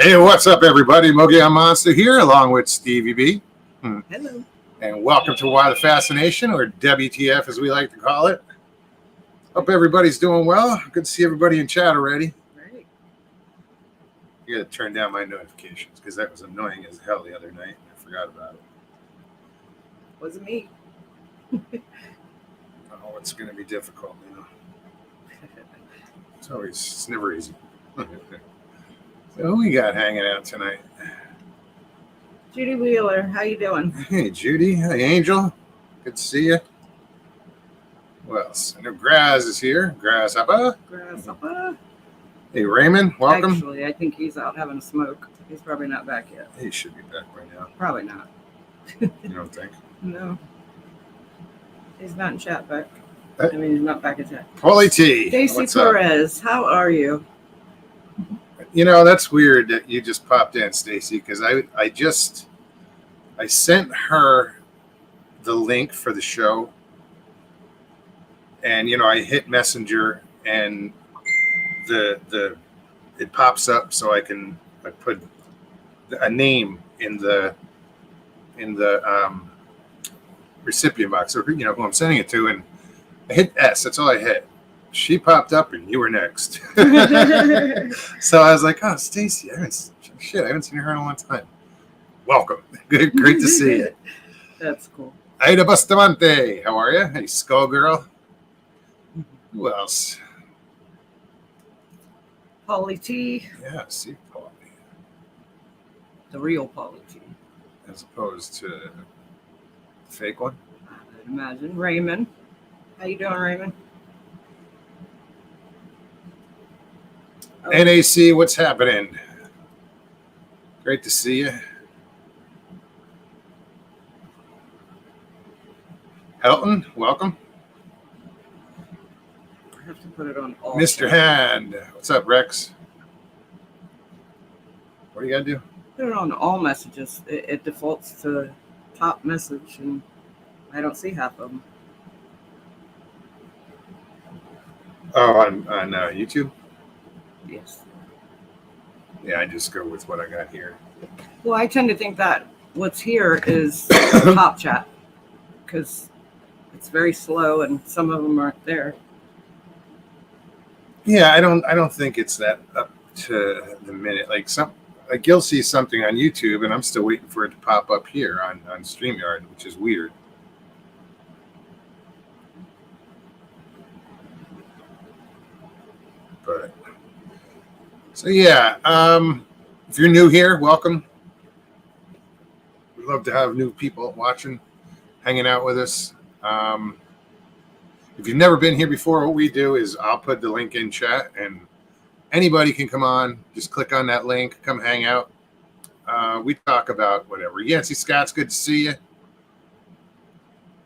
Hey, what's up, everybody? Mogi Monster here, along with Stevie B. Hello. And welcome to Why the Fascination, or WTF as we like to call it. Hope everybody's doing well. Good to see everybody in chat already. Right. I got to turn down my notifications because that was annoying as hell the other night. I forgot about it. Wasn't me. Oh, it's going to be difficult, you know. It's never easy. So who we got hanging out tonight? Judy Wheeler, how you doing? Hey, Judy. Hey, Angel. Good to see you. Who else? I know Graz is here. Grasshopper. Grasshopper. Hey, Raymond. Welcome. Actually, I think he's out having a smoke. He's probably not back yet. He should be back by now. Probably not. You don't think? No. He's not in chat back. Hey. I mean, he's not back in chat. Paulie T. Stacy What's up? Perez, how are you? You know, that's weird that you just popped in, Stacy, because I sent her the link for the show, and you know, I hit Messenger, and it pops up so I put a name in the recipient box, or you know, who I'm sending it to, and I hit S. That's all I hit. She popped up, and you were next. So I was like, "Oh, Stacy, I haven't seen her in a long time. Welcome, great to see you." That's cool. Aida Bustamante, how are you? Hey, Skull Girl. Who else? Paulie T, Yeah, see, Paulie, the real Paulie T. as opposed to the fake one. I'd imagine. Raymond, how you doing, Raymond? Oh. NAC, what's happening? Great to see you. Helton, welcome. I have to put it on all. Mr. Hand, what's up, Rex? What do you got to do? Put it on all messages. It defaults to top message, and I don't see half of them. Oh, on YouTube? Yes. Yeah, I just go with what I got here. Well, I tend to think that what's here is top chat because it's very slow, and some of them aren't there. Yeah, I don't think it's that up to the minute. Like you'll see something on YouTube, and I'm still waiting for it to pop up here on StreamYard, which is weird. But so yeah, if you're new here, welcome. We'd love to have new people watching, hanging out with us. If you've never been here before, what we do is I'll put the link in chat, and anybody can come on. Just click on that link, come hang out. We talk about whatever. Yancy Scott's good to see you.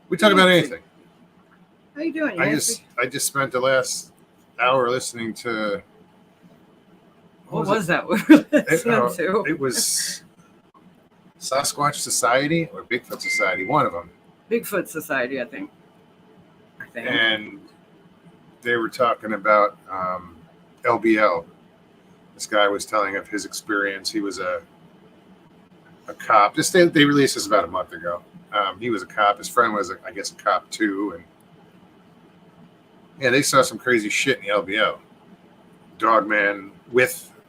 We talk about anything. How you doing, Yancy? I just spent the last hour listening to. What was that we were listening to? It was Sasquatch Society or Bigfoot Society, one of them. Bigfoot Society, I think. And they were talking about LBL. This guy was telling of his experience. He was a cop. They released this about a month ago. He was a cop. His friend was, I guess, a cop too. And yeah, they saw some crazy shit in the LBL. Dogman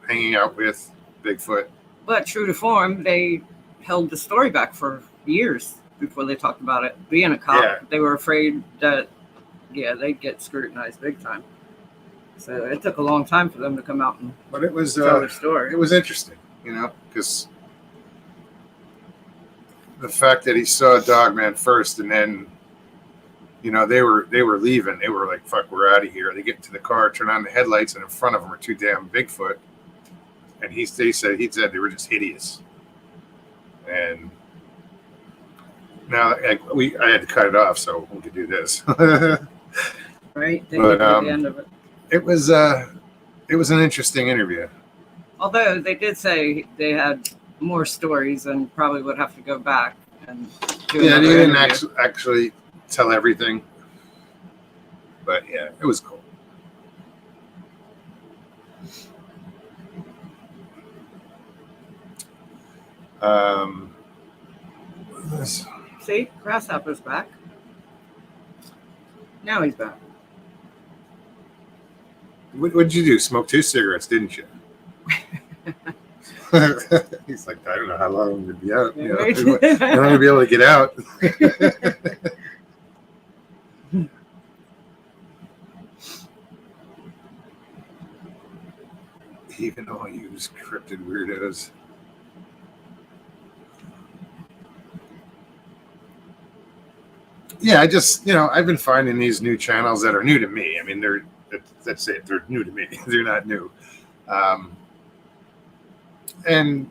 hanging out with Bigfoot. But true to form, they held the story back for years before they talked about it. Being a cop, yeah. They were afraid that, they'd get scrutinized big time. So it took a long time for them to come out and tell their story. It was interesting, you know, because the fact that he saw Dogman first, and then, you know, they were leaving. They were like, "Fuck, we're out of here." They get into the car, turn on the headlights, and in front of them are two damn Bigfoot. And he said they were just hideous. And now I had to cut it off so we could do this. Right, they get to the end of it. It was an interesting interview. Although they did say they had more stories and probably would have to go back and do they didn't actually tell everything. But yeah, it was cool. This- See, Grasshopper's back. Now he's back. What did you do? Smoke 2 cigarettes, didn't you? He's like, I don't know how long I'm going to be out. You know, I'm not going to be able to get out. Even all you cryptid weirdos. Yeah, I just, I've been finding these new channels that are new to me. I mean, that's it. They're new to me. They're not new. And,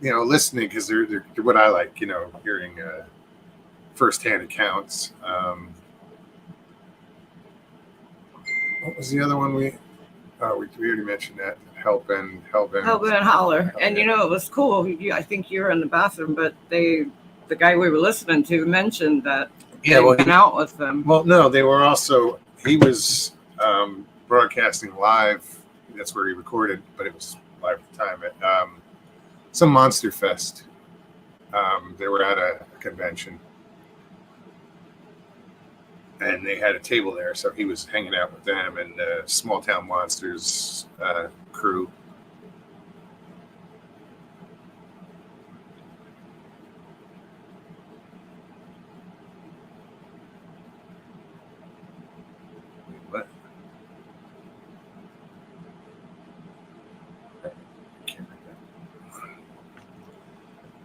listening, because they're what I like, hearing firsthand accounts. What was the other one we already mentioned that? Help and Holler. And it was cool. I think you were in the bathroom, but the guy we were listening to mentioned that they went out with them. Well, no, they were also, he was broadcasting live. That's where he recorded, but it was live at the time at some Monster Fest. They were at a convention. And they had a table there, so he was hanging out with them and the Small Town Monsters crew. What?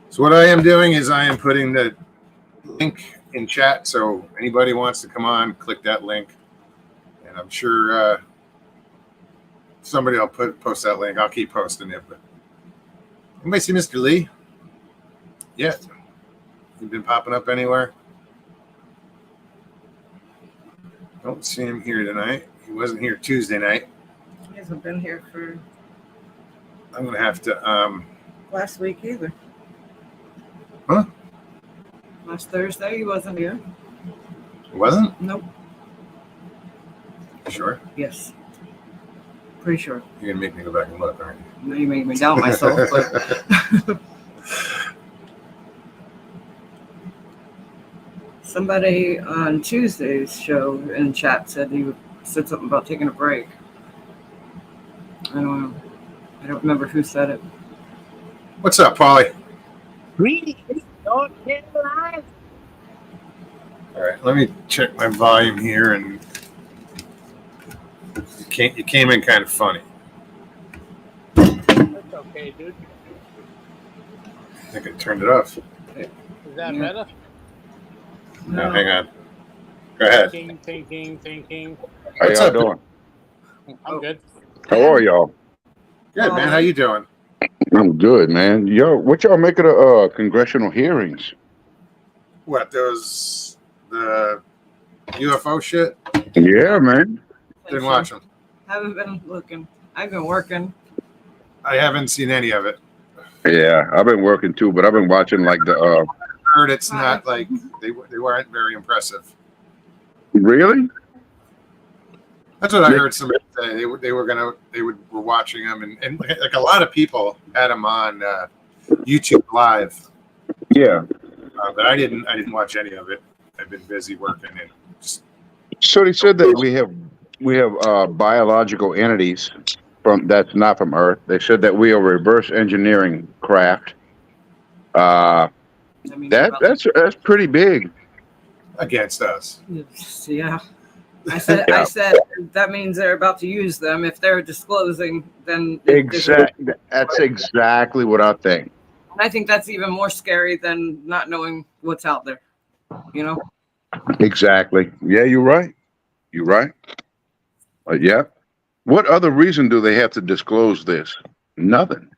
So what I am doing is I am putting the link in chat, so anybody wants to come on, click that link, and I'm sure somebody will post that link. I'll keep posting it. But anybody see Mr. Lee? Yeah, you've been popping up anywhere? Don't see him here tonight. He wasn't here Tuesday night. He hasn't been here for I'm gonna have to last week either. Huh? Last Thursday he wasn't here. Wasn't? Nope. Sure? Yes. Pretty sure. You're gonna make me go back and look, aren't you? You make me doubt myself, but somebody on Tuesday's show in chat said said something about taking a break. I don't know. I don't remember who said it. What's up, Paulie? Greetings, North Carolina. All right, let me check my volume here, and you came in kind of funny. That's okay, dude. I think I turned it off. Is that better? No, hang on. Go ahead. Thinking. How What's y'all up, doing? I'm good. How are y'all? Good, man. How you doing? I'm good, man. Yo, what y'all make of the congressional hearings? What, the UFO shit? Yeah, man. Didn't watch them. Haven't been looking. I've been working. I haven't seen any of it. Yeah, I've been working too, but I've been watching like the. Heard it's not like they weren't very impressive. Really? That's what I heard somebody say. They were watching them, and like a lot of people had them on YouTube Live. Yeah. But I didn't watch any of it. I've been busy working and just. So they said that we have biological entities that's not from Earth. They said that we are reverse engineering craft. That's pretty big. Against us. Yeah. I said that means they're about to use them. If they're disclosing, then Exactly. That's exactly what I think. I think that's even more scary than not knowing what's out there. Exactly. Yeah, you're right. You're right. Yeah. What other reason do they have to disclose this? Nothing.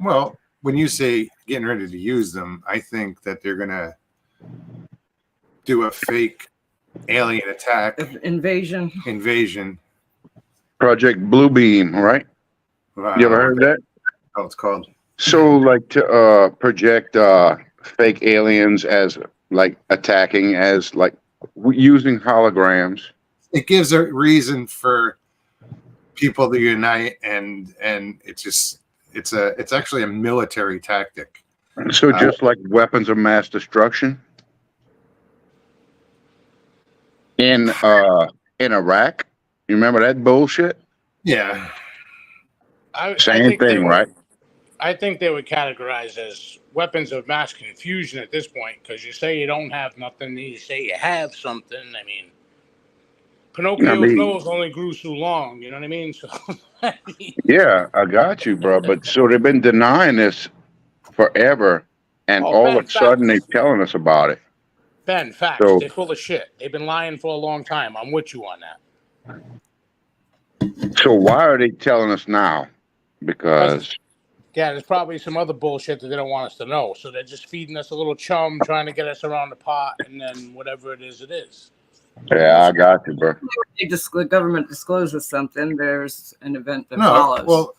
Well, when you say getting ready to use them, I think that they're gonna do a fake alien attack, invasion. Project Bluebeam, right? You ever heard of that? Oh, it's called. So, like to project fake aliens as like attacking, as like using holograms. It gives a reason for people to unite, and it's just it's actually a military tactic. So just like weapons of mass destruction in Iraq, you remember that bullshit? Yeah. I Same think thing, right? I think they would categorize as weapons of mass confusion at this point, because you say you don't have nothing, then you say you have something. I mean, Pinocchio's nose only grew so long, you know what I mean? So, yeah, I got you, bro. But so they've been denying this forever, and all of a sudden they're telling us about it. Ben, facts. So, They're full of shit. They've been lying for a long time. I'm with you on that. so why are they telling us now? Because yeah, there's probably some other bullshit that they don't want us to know. So they're just feeding us a little chum, trying to get us around the pot, and then whatever it is, it is. yeah, I got you, bro. The government discloses something, there's an event that follows. Well,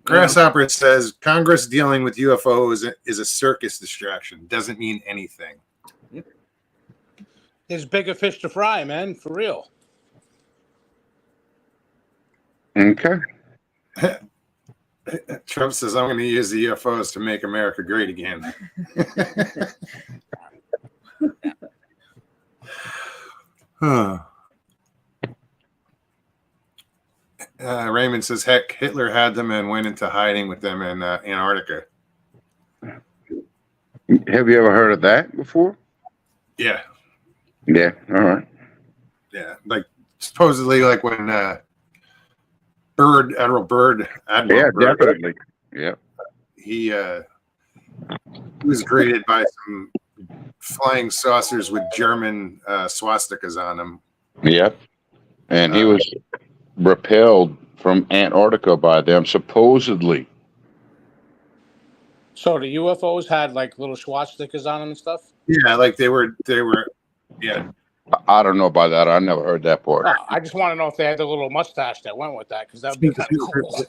Grasshoppers says Congress dealing with UFOs is a circus distraction. Doesn't mean anything. Yep. There's bigger fish to fry, man, for real. Okay. Trump says, I'm going to use the UFOs to make America great again. Raymond says, heck, Hitler had them and went into hiding with them in Antarctica. Have you ever heard of that before? Yeah. Yeah. All right. Yeah. Like supposedly like when Admiral Byrd, definitely. Yeah. He was greeted by some flying saucers with German swastikas on them. Yep. And he was repelled from Antarctica by them, supposedly. So the UFOs had like little swastikas on them and stuff? Yeah, like they were, yeah. I don't know about that. I never heard that part. I just want to know if they had the little mustache that went with that, because that would be kind of cool.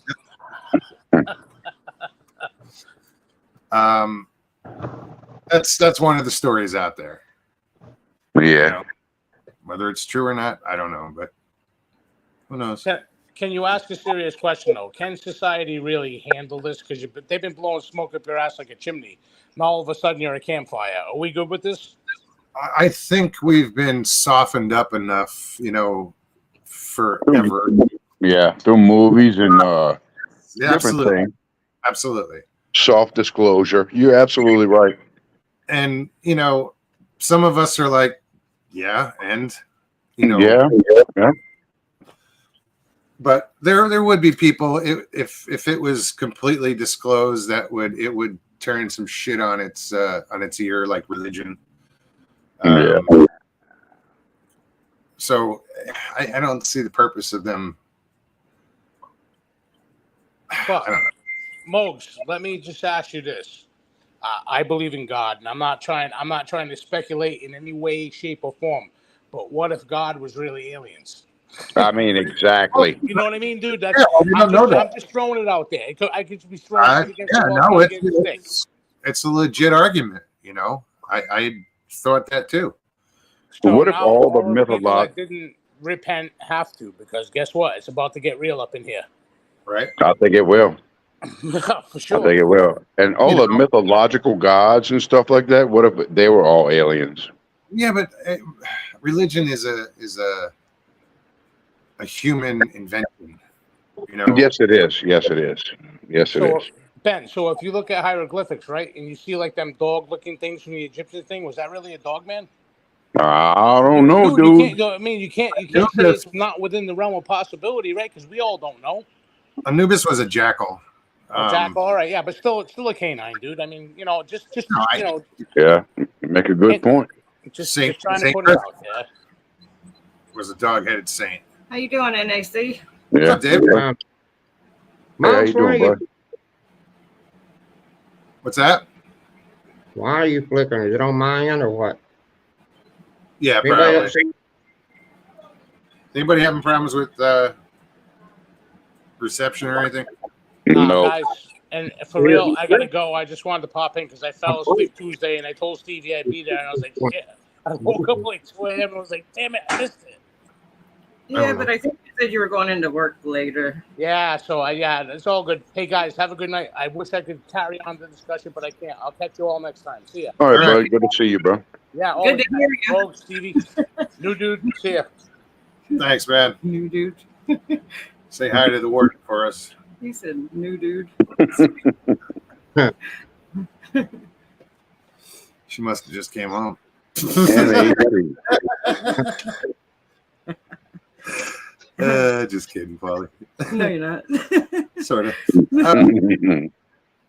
That's one of the stories out there. Yeah. You know, whether it's true or not, I don't know, but who knows? Can you ask a serious question, though? Can society really handle this? Because they've been blowing smoke up your ass like a chimney, and all of a sudden you're a campfire. Are we good with this? I think we've been softened up enough, you know, forever. Yeah, through movies and Yeah, different things. Absolutely. Soft disclosure. You're absolutely right. And, you know, some of us are like, yeah, and, you know. Yeah. But there would be people, if it was completely disclosed, it would turn some shit on its ear, like religion. So I don't see the purpose of them. But, Mogs, let me just ask you this. I believe in God, and I'm not trying to speculate in any way, shape, or form. But what if God was really aliens? I mean, exactly. You know what I mean, dude? Yeah, I'm just throwing it out there. I could just be throwing it against the wall. It's a legit argument, you know. I thought that too. So what if all the people that didn't repent have to? Because guess what? It's about to get real up in here. Right? I think it will. For sure. I think it will. And all the mythological gods and stuff like that, what if they were all aliens? Yeah, but religion is a human invention. You know? Yes, it is. Yes, it is. Yes, it is. Ben, so if you look at hieroglyphics, right, and you see like them dog-looking things from the Egyptian thing, was that really a dog, man? I don't know, dude. You can't say it's not within the realm of possibility, right? Because we all don't know. Anubis was a jackal. Jackal, all right, yeah, but still, it's still a canine, dude. I mean, you know, just you know. Yeah, you make a good point. Just trying to put it out there. Was a dog-headed saint. How you doing, NAC? What's up, Dave? Yeah. Hey, how you doing, bud? What's that? Why are you flickering? Is it on my end or what? Yeah, Anybody probably. else see? Anybody having problems with reception or anything? No. Guys, and for real, I gotta go. I just wanted to pop in because I fell asleep Tuesday, and I told Stevie I'd be there, and I was like, shit. I woke up like 2 a.m. and I was like, damn it, I missed it. Yeah, but I think you said you were going into work later. Yeah, so yeah, it's all good. Hey guys, have a good night. I wish I could carry on the discussion, but I can't. I'll catch you all next time. See ya. All right, All right. buddy. Good to see you, bro. Yeah, Good always. to hear you. Rogue, Stevie, new dude. See ya. Thanks, man. New dude. Say hi to the warden for us. He said new dude. She must have just came home. Just kidding, Polly. No, you're not. Sort of.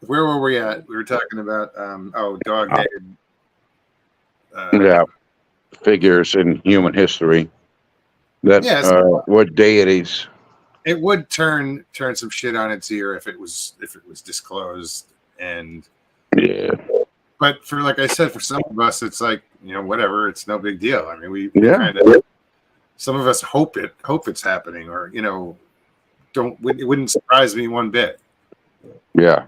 Where were we at? We were talking about dog-headed. Yeah, figures in human history. That Yes. what deities? It would turn some shit on its ear if it was disclosed, and Yeah, but for, like I said, for some of us, it's like, whatever, it's no big deal. I mean, we Yeah. kind of, some of us hope it's happening, or it wouldn't surprise me one bit. yeah.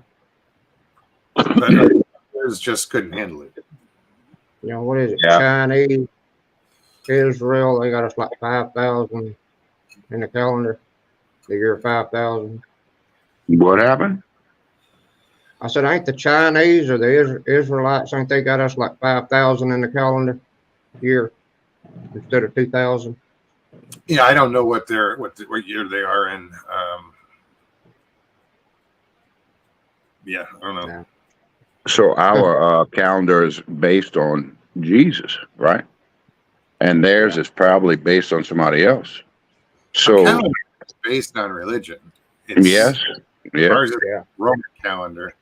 But others just couldn't handle it. What is it? Yeah. Chinese, Israel, they got us like 5,000 in the calendar. The year 5,000. What happened? I said, ain't the Chinese or the Israelites, ain't they got us like 5,000 in the calendar year instead of 2,000? Yeah, I don't know what year they are in. Yeah, I don't know. Yeah. So our calendar is based on Jesus, right? And theirs is probably based on somebody else. So Calendar is based on religion. It's, yes, yeah. Ours is Yeah. Roman calendar.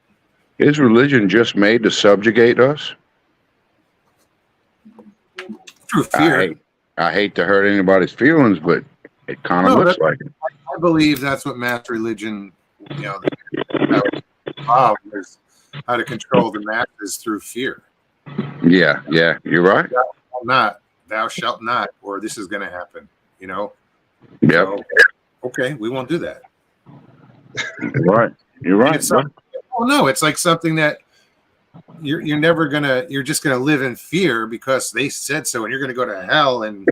Is religion just made to subjugate us? Through fear. I hate to hurt anybody's feelings, but it kind of looks like it. I believe that's what mass religion, how it evolved, is how to control the masses through fear. Yeah, you're right. Thou shalt not, or this is going to happen. Yep, So, okay, we won't do that. you're right. It's no, it's like something that you're never gonna. You're just gonna live in fear because they said so, and you're gonna go to hell and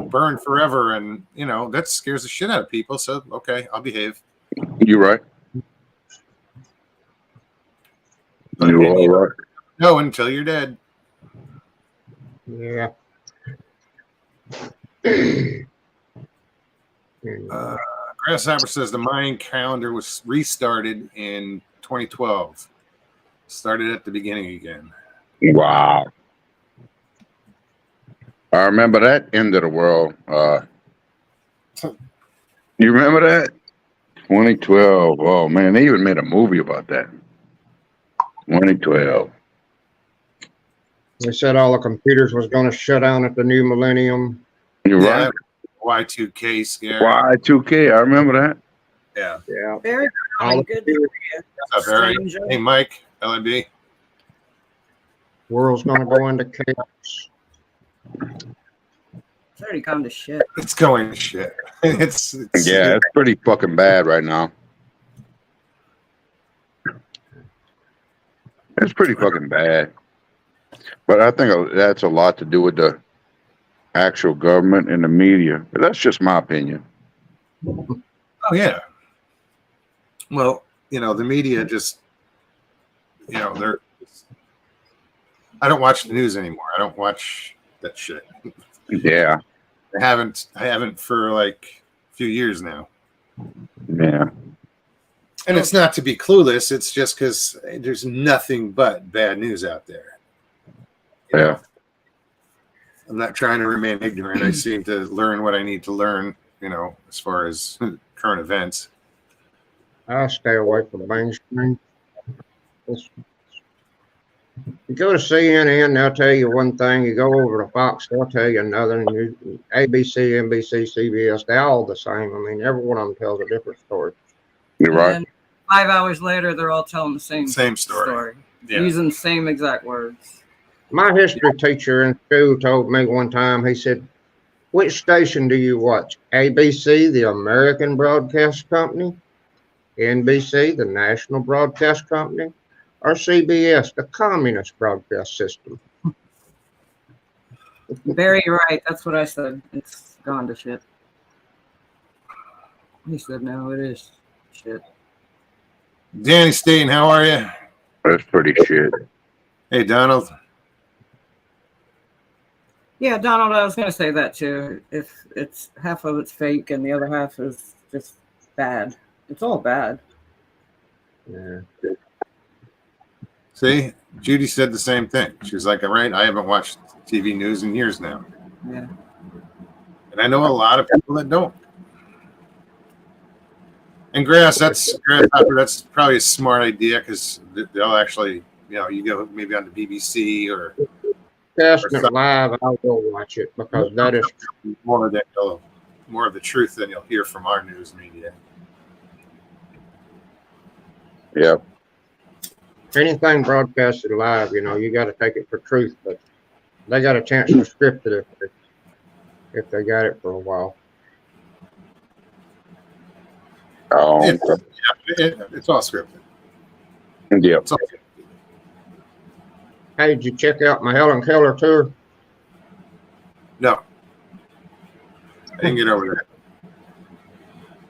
burn forever, and that scares the shit out of people. So okay, I'll behave. You're right. You're all right. No, until you're dead. Yeah. Grasshopper says the Mayan calendar was restarted in 2012. Started at the beginning again. Wow. I remember that end of the world. You remember that? 2012. Oh man, they even made a movie about that. 2012. They said all the computers was going to shut down at the new millennium. You're right. Y2K scare. Y2K. I remember that. Yeah. Yeah. Very All good. the What's up, Barry? Stranger. Hey, Mike, LNB. world's going to go into chaos. It's already gone to shit. It's going to shit. It's Yeah, it's pretty fucking bad right now. It's pretty fucking bad. But I think that's a lot to do with the actual government and the media. But that's just my opinion. Oh yeah. Well, the media just, they're. I don't watch the news anymore. I don't watch that shit. Yeah. I haven't for like a few years now. Yeah. And it's not to be clueless. It's just because there's nothing but bad news out there. You know? I'm not trying to remain ignorant. I seem to learn what I need to learn, as far as current events. I stay away from the mainstream. You go to CNN, they'll tell you one thing. You go over to Fox, they'll tell you another. And ABC, NBC, CBS, they're all the same. I mean, every one of them tells a different story. You're right. And 5 hours later, they're all telling the same story. Yeah. Using the same exact words. My history teacher in school told me one time, he said, which station do you watch? ABC, the American Broadcast Company, NBC, the National Broadcast Company, or CBS, the Communist Broadcast System? Very right. That's what I said. It's gone to shit. He said, no, it is shit. Danny Staten, how are you? That's pretty shit. Hey, Donald. Yeah, Donald, I was going to say that too. If it's half of it's fake and the other half is just bad, it's all bad. Yeah. See, Judy said the same thing. She was like, all right, I haven't watched TV news in years now. Yeah. And I know a lot of people that don't. And Grasshopper, that's probably a smart idea because they'll actually, you go maybe on the BBC or Casting it live, I will watch it because that is more of the truth than you'll hear from our news media. Yep. anything broadcasted live. You got to take it for truth, but they got a chance to script it if they got it for a while. Oh, It's all scripted. yep. It's all scripted. Hey, did you check out my Helen Keller tour? No. I didn't get over that.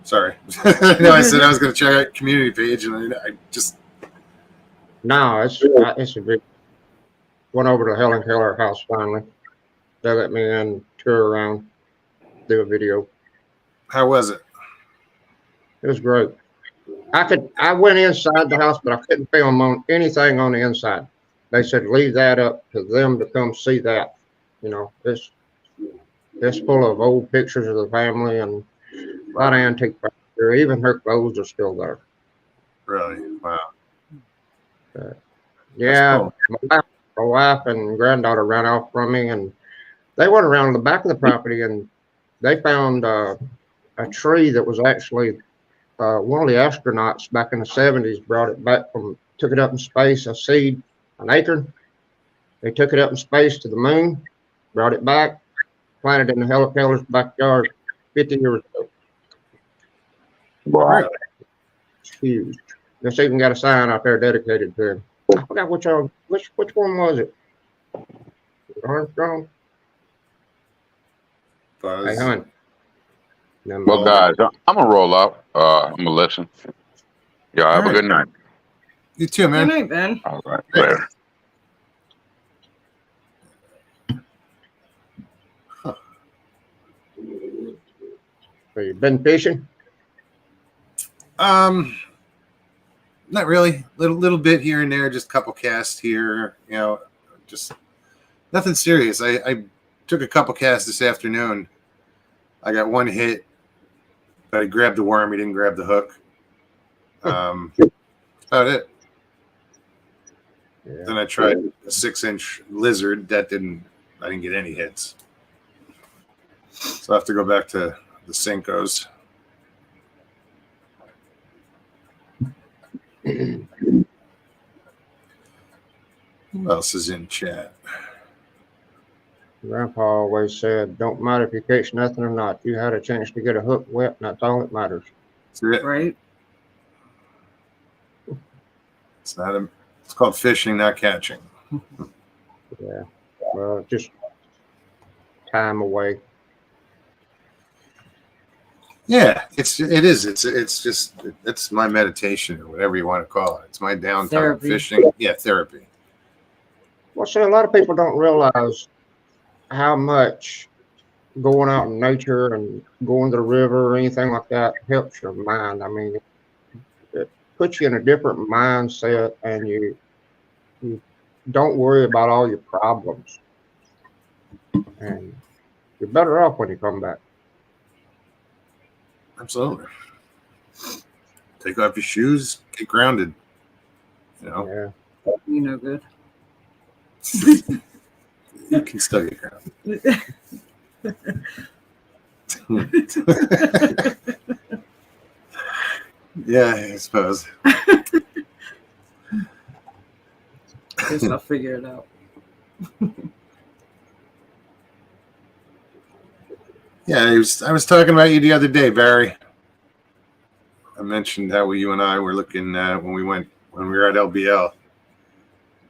Sorry. No, I said I was going to check out community page, and I just... No, it's a big. Went over to Helen Keller house finally. They let me in, tour around, do a video. How was it? It was great. I went inside the house, but I couldn't film on anything on the inside. They said leave that up to them to come see that. It's full of old pictures of the family and a lot of antique furniture. Even her clothes are still there. Really? Wow. Yeah, Cool. my wife and granddaughter ran off from me, and they went around the back of the property, and they found a tree that was actually one of the astronauts back in the 70s brought it back took it up in space, a seed, an acorn. They took it up in space to the moon, brought it back, planted it in the Helen Keller's backyard 50 years ago. Wow. It's huge. It's even got a sign out there dedicated to him. I forgot which one was it? Armstrong? Buzz. Hey, hon. Well, guys, I'm gonna roll out. I'm gonna listen. Yeah, have a good night. You too, man. Good night, Ben. All right, later. So you been fishing? Not really. Little bit here and there, just a couple casts here. Just nothing serious. I took a couple casts this afternoon. I got one hit, but I grabbed the worm. He didn't grab the hook. About it. Yeah. Then I tried a 6-inch lizard. I didn't get any hits. So I have to go back to the Cincos. Who else is in chat? Grandpa always said, don't matter if you catch nothing or not. You had a chance to get a hook wet, and that's all that matters. That's it. Right? It's called fishing, not catching. Yeah. Well, just time away. Yeah, it is. It's my meditation or whatever you want to call it. It's my downtime. Therapy. Fishing. Yeah, therapy. Well, see, a lot of people don't realize how much going out in nature and going to the river or anything like that helps your mind. I mean, it puts you in a different mindset, and you don't worry about all your problems. And you're better off when you come back. Absolutely. Take off your shoes, get grounded. Yeah. You know good. You can still get grounded. Yeah, I suppose. Guess I'll figure it out. Yeah, I was talking about you the other day, Barry. I mentioned how you and I were looking when we were at LBL.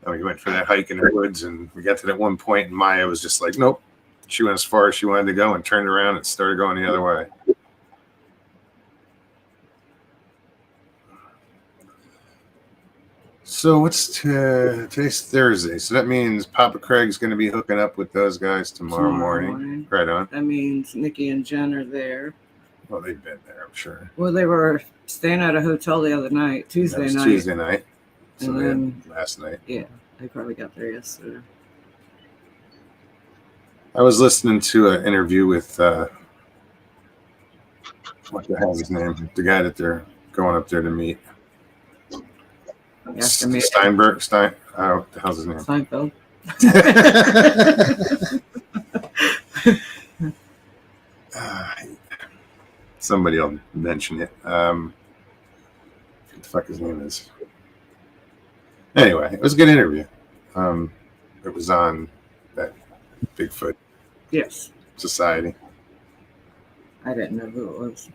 And we went for that hike in the woods, and we got to that one point, and Maya was just like, nope. She went as far as she wanted to go and turned around and started going the other way. So what's today's Thursday? So that means Papa Craig's going to be hooking up with those guys tomorrow morning. Right on. That means Nikki and Jen are there. Well, they've been there, I'm sure. Well, they were staying at a hotel the other night, Tuesday night. Tuesday night. So And then last night. Yeah, they probably got there yesterday. I was listening to an interview with what the hell's his name? The guy that they're going up there to meet. Steinberg. What the hell's his name? Seinfeld. Somebody will mention it. What the fuck his name is? Anyway, it was a good interview. It was on that Bigfoot Society. I didn't know who it was.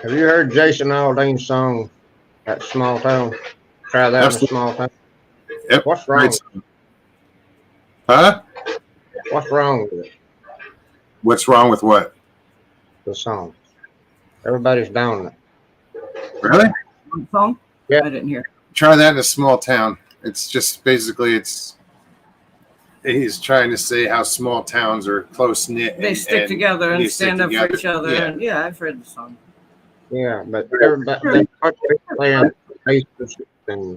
Have you heard Jason Aldean's song, That Small Town? Try that in a small town. Yep. What's wrong? Huh? What's wrong with it? What's wrong with what? The song. Everybody's down it. Really? Song? Yeah. I didn't hear. Try that in a small town. It's just basically he's trying to say how small towns are close knit. They stick together and stand up for each other. Yeah. And I've heard the song. Yeah, but everybody playing faces and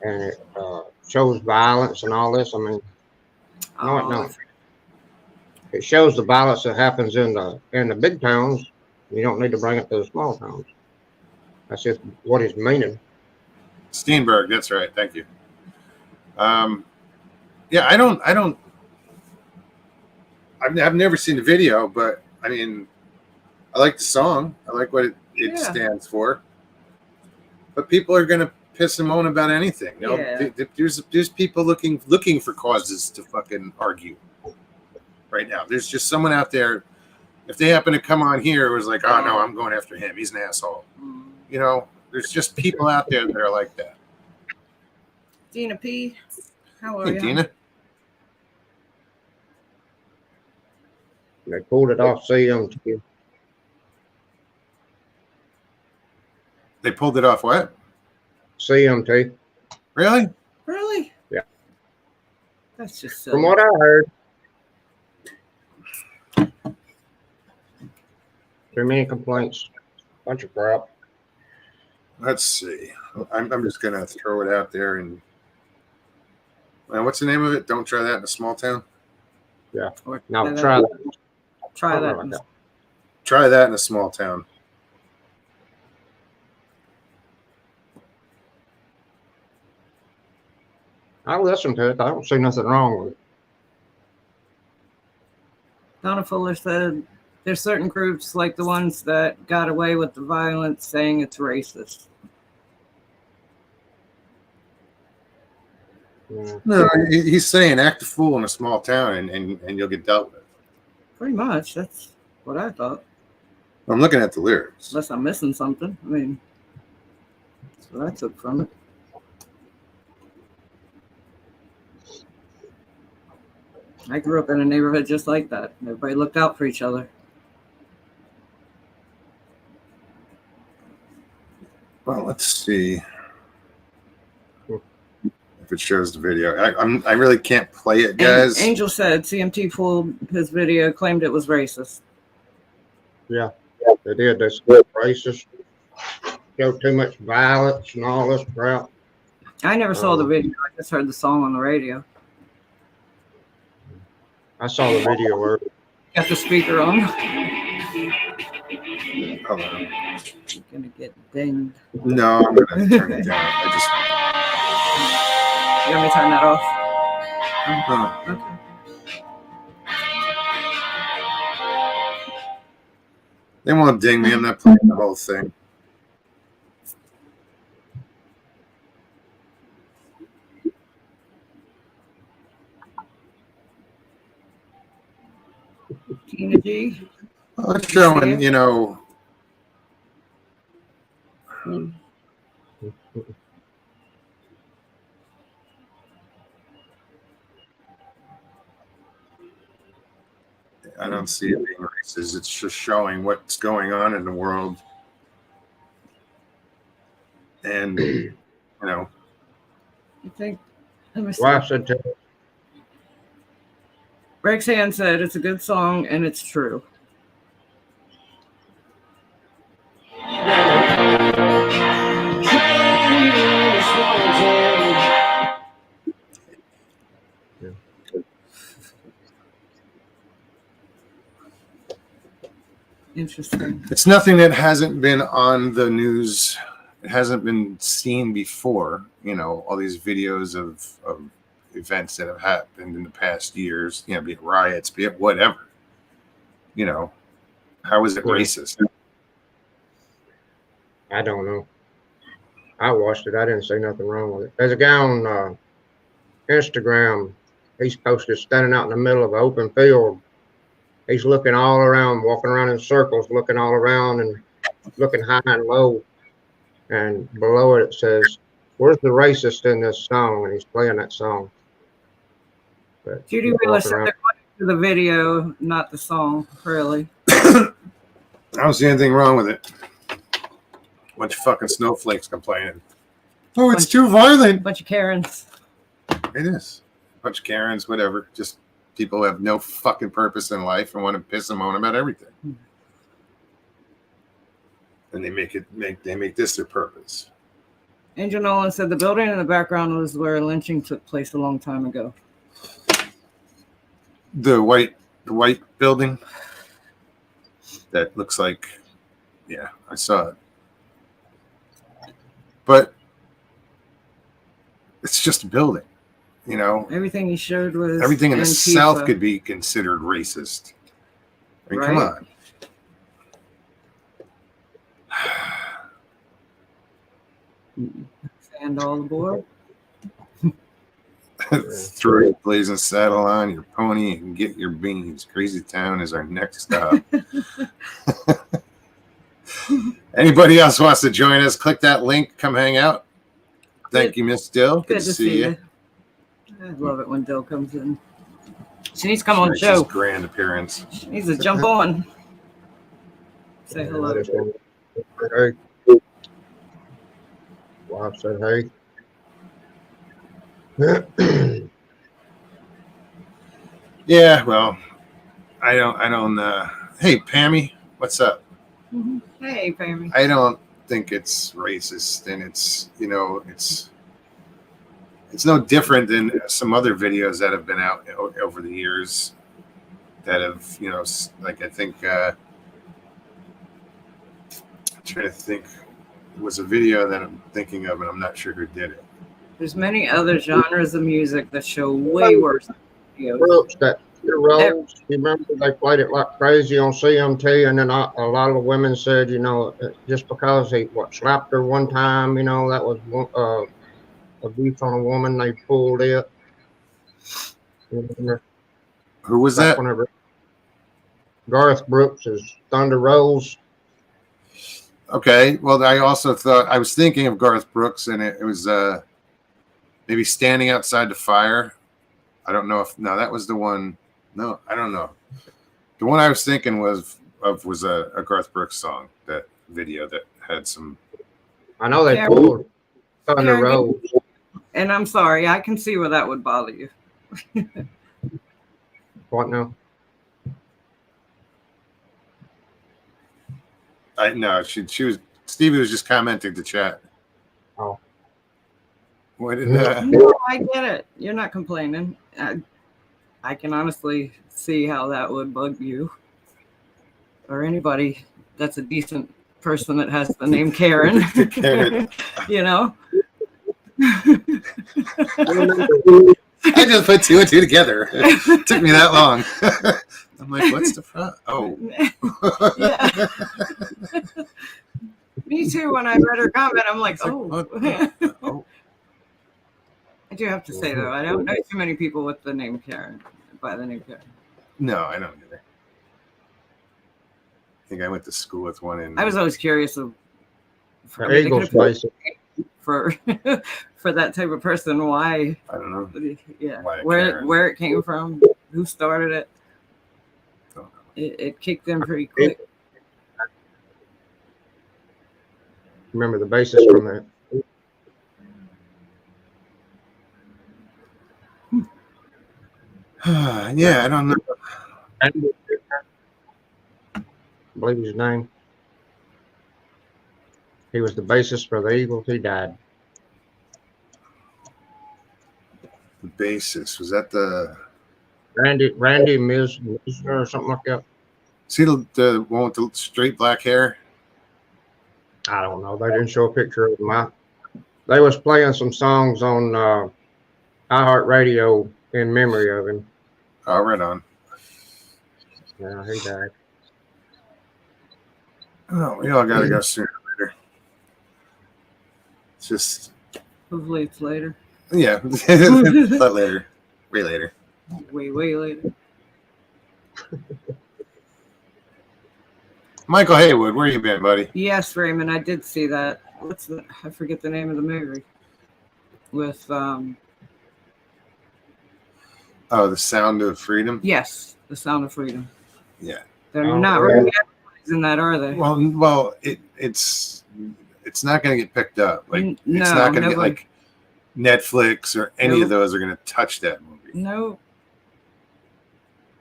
it shows violence and all this. I mean, no, it don't. It shows the violence that happens in the big towns. You don't need to bring it to the small towns. That's just what he's meaning. Steinberg, that's right. Thank you. Yeah, I've never seen the video, but I mean, I like the song. I like what it stands for. But people are going to piss and moan about anything. You know, there's people looking for causes to fucking argue right now. There's just someone out there. If they happen to come on here, it was like, oh no, I'm going after him. He's an asshole. You know, there's just people out there that are like that. Dina P. How are Hey, you? Dina. They pulled it off CMT. They pulled it off what? CMT. Really? Really? Yeah. That's just silly. From what I heard. Too many complaints. Bunch of crap. Let's see. I'm just gonna throw it out there and what's the name of it? Don't try that in a small town. Yeah. Or Now try that. Try that. Like that. Try that in a small town. I'll listen to it. I don't see nothing wrong with it. Donna Fuller said there's certain groups like the ones that got away with the violence saying it's racist. Yeah. No, he's saying act a fool in a small town and you'll get dealt with. Pretty much. That's what I thought. I'm looking at the lyrics. Unless I'm missing something. I mean, that's what I took from it. I grew up in a neighborhood just like that. Everybody looked out for each other. Well, let's see if it shows the video. I really can't play it, guys. Angel said CMT pulled his video, claimed it was racist. Yeah, they did. They said racist. Showed too much violence and all this crap. I never saw the video. I just heard the song on the radio. I saw the video earlier. Got the speaker on. Hold on. I'm gonna get dinged. No, I'm gonna turn it down. You want me to turn that off? Okay. They won't ding me. I'm not playing the whole thing. Tina G. Well, it's showing, you know. I don't see it being racist. It's just showing what's going on in the world. And And, you know, You think? Let me see. Wife said to Rex Hand said it's a good song and it's true. Interesting. it's nothing that hasn't been on the news. It hasn't been seen before. You know, all these videos of events that have happened in the past years, you know, be it riots, be it whatever. You know, how is it racist? I don't know. I watched it. I didn't see nothing wrong with it. There's a guy on Instagram. He's posted standing out in the middle of an open field. He's looking all around, walking around in circles, looking all around and looking high and low. And below it, it says, "Where's the racist in this song?" And he's playing that song. But Judy Wheeler said they're going to the video, not the song, really. I don't see anything wrong with it. Bunch of fucking snowflakes complaining. Oh, it's too violent. Bunch of Karens. It is. Bunch of Karens, whatever. Just people who have no fucking purpose in life and want to piss and moan about everything. And they make this their purpose. Angel Nolan said the building in the background was where lynching took place a long time ago. The white building that looks like, yeah, I saw it. But it's just a building, you know. Everything he showed was Everything in the Antifa. South could be considered racist. I mean, come on. Sand all aboard. Throw your blazing saddle on your pony and get your beans. Crazy Town is our next stop. Anybody else wants to join us? Click that link. Come hang out. Thank you, Miss Dill. Good to see you. I love it when Dill comes in. She needs to come on the show. Grand appearance. She needs to jump on. Say hello. Hey. Wife said, "Hey." Yeah, well, I don't. Hey, Pammy, what's up? Mm-hmm. Hey, Pammy. I don't think it's racist, and it's, you know, it's no different than some other videos that have been out over the years that have, you know, like I think I'm trying to think. It was a video that I'm thinking of, and I'm not sure who did it. There's many other genres of music that show way worse videos. Brooks, that Rose, you remember they played it like crazy on CMT, and then a lot of the women said, you know, just because he slapped her one time, you know, that was abuse on a woman, they pulled it. Who was that? Whenever Garth Brooks is Thunder Rose. Okay, well, I also thought, I was thinking of Garth Brooks, and it was maybe Standing Outside the Fire. I don't know if, no, that was the one. No, I don't know. The one I was thinking was a Garth Brooks song, that video that had some. I know they pulled Thunder Rose. And I'm sorry, I can see where that would bother you. What now? No, she was, Stevie was just commenting to chat. Oh. What did No, I get it. You're not complaining. I can honestly see how that would bug you. Or anybody that's a decent person that has the name Karen. Karen. You know? I just put two and two together. It took me that long. I'm like, what's the front? Oh. Yeah. Me too. When I read her comment, I'm like, oh. I do have to say, though, I don't know too many people with the name Karen, by the name Karen. No, I don't either. I think I went to school with one in. I was always curious of Eagles for that type of person. Why? I don't know. Yeah. Why Where it came from, who started it. It kicked in pretty quick. Remember the bassist from Yeah, I don't know. Andy, I believe his name. He was the bassist for the Eagles. He died. The basis was that the Randy Misner or something like that. see the one with the straight black hair? I don't know. They didn't show a picture of him. They was playing some songs on iHeartRadio in memory of him. Oh, right on. Yeah, he died. Oh, we all gotta go sooner or later. It's just Hopefully it's later. yeah, but later, way later. Way later. Michael Haywood, where you been, buddy? Yes, Raymond, I did see that. I forget the name of the movie. With Oh, The Sound of Freedom. yes, The Sound of Freedom. Yeah. They're Oh, not yeah. really advertising that, are they? Well, it's not going to get picked up. Like it's No, not going to get nobody- like Netflix or any of Nope. those are going to touch that movie. No,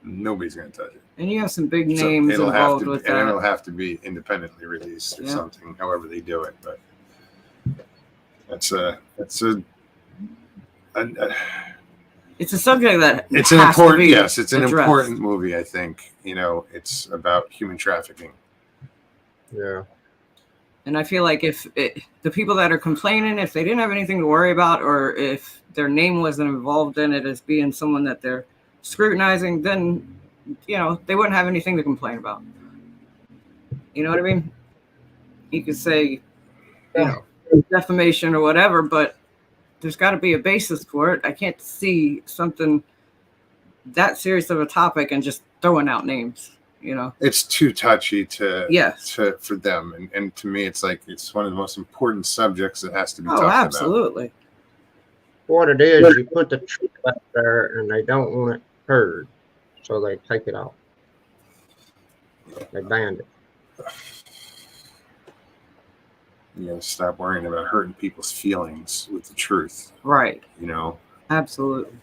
Nobody's going to touch it. and you have some big So names it'll have involved to, with and that. it'll have to be independently released or Yeah. something. However they do it, but it's It's a subject that it's an has to important be yes, it's an addressed. important movie. I think it's about human trafficking. Yeah. And I feel like if the people that are complaining, if they didn't have anything to worry about, or if their name wasn't involved in it as being someone that they're scrutinizing, then, they wouldn't have anything to complain about. You know what I mean? You could say, defamation or whatever, but there's got to be a basis for it. I can't see something that serious of a topic and just throwing out names. It's too touchy Yes. for them, and to me, it's like it's one of the most important subjects that has to be talked about. Absolutely. What it is, you put the truth out there and they don't want it heard. So they take it off. They banned it. You gotta stop worrying about hurting people's feelings with the truth. Right. Absolutely.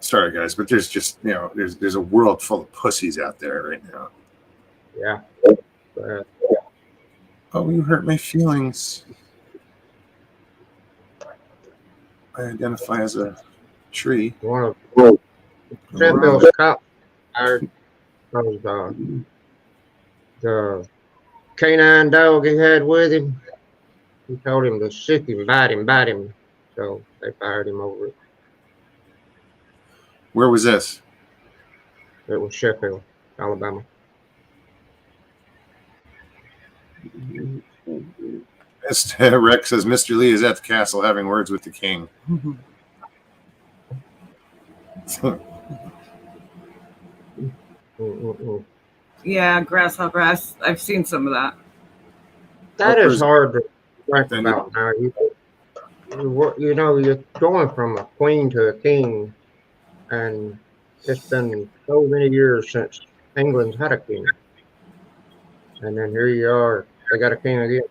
Sorry, guys, but there's just there's a world full of pussies out there right now. Yeah. Oh, you hurt my feelings. I identify as a tree. One of Centville's cops hired the canine dog he had with him. He told him to sick him, bite him. So they fired him over it. Where was this? It was Sheffield, Alabama. Rex says Mr. Lee is at the castle having words with the king. Yeah, Grasshopper. I've seen some of that. That is hard to think about now. You're going from a queen to a king, and it's been so many years since England's had a king. And then here you are, they got a king again.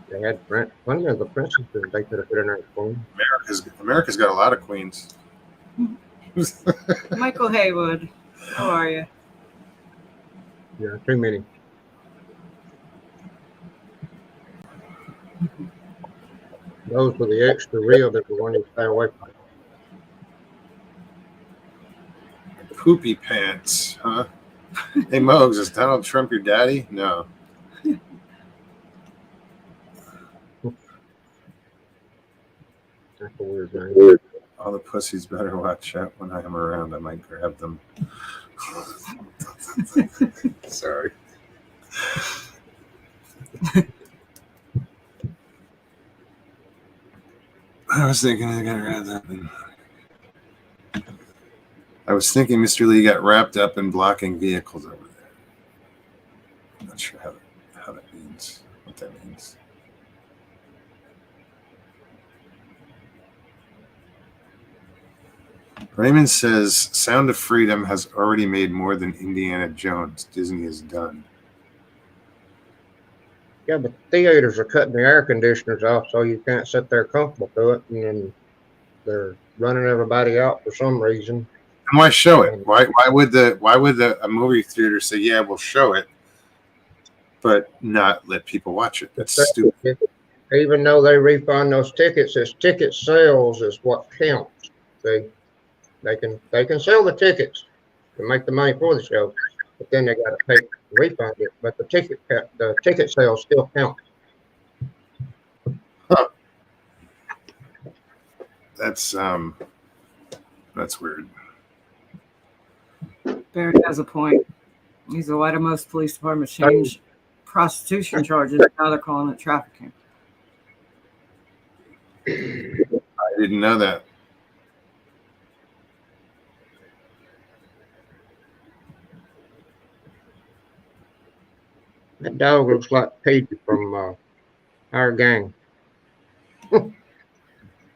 They had plenty of the princesses they could have put in their queen. America's got a lot of queens. Michael Haywood, how are you? Yeah, too many. Those were the extra real that we wanted to stay away from. Poopy pants, huh? Hey, Mogs, is Donald Trump your daddy? No. That's a weird name. All the pussies better watch out when I am around. I might grab them. Sorry. I was thinking I got wrapped up in. I was thinking Mr. Lee got wrapped up in blocking vehicles over there. I'm not sure how that means. What that means. Raymond says Sound of Freedom has already made more than Indiana Jones. Disney has done. Yeah, but theaters are cutting the air conditioners off so you can't sit there comfortable to it. And then they're running everybody out for some reason. And why show it? Why would a movie theater say, yeah, we'll show it, but not let people watch it? That's stupid. Even though they refund those tickets, it's ticket sales is what counts. They can sell the tickets to make the money for the show, but then they got to refund it. But the ticket sales still count. Huh. That's weird. Barry has a point. He's why do most police departments change prostitution charges? Now they're calling it trafficking. I didn't know that. That dog looks like Pete from our gang.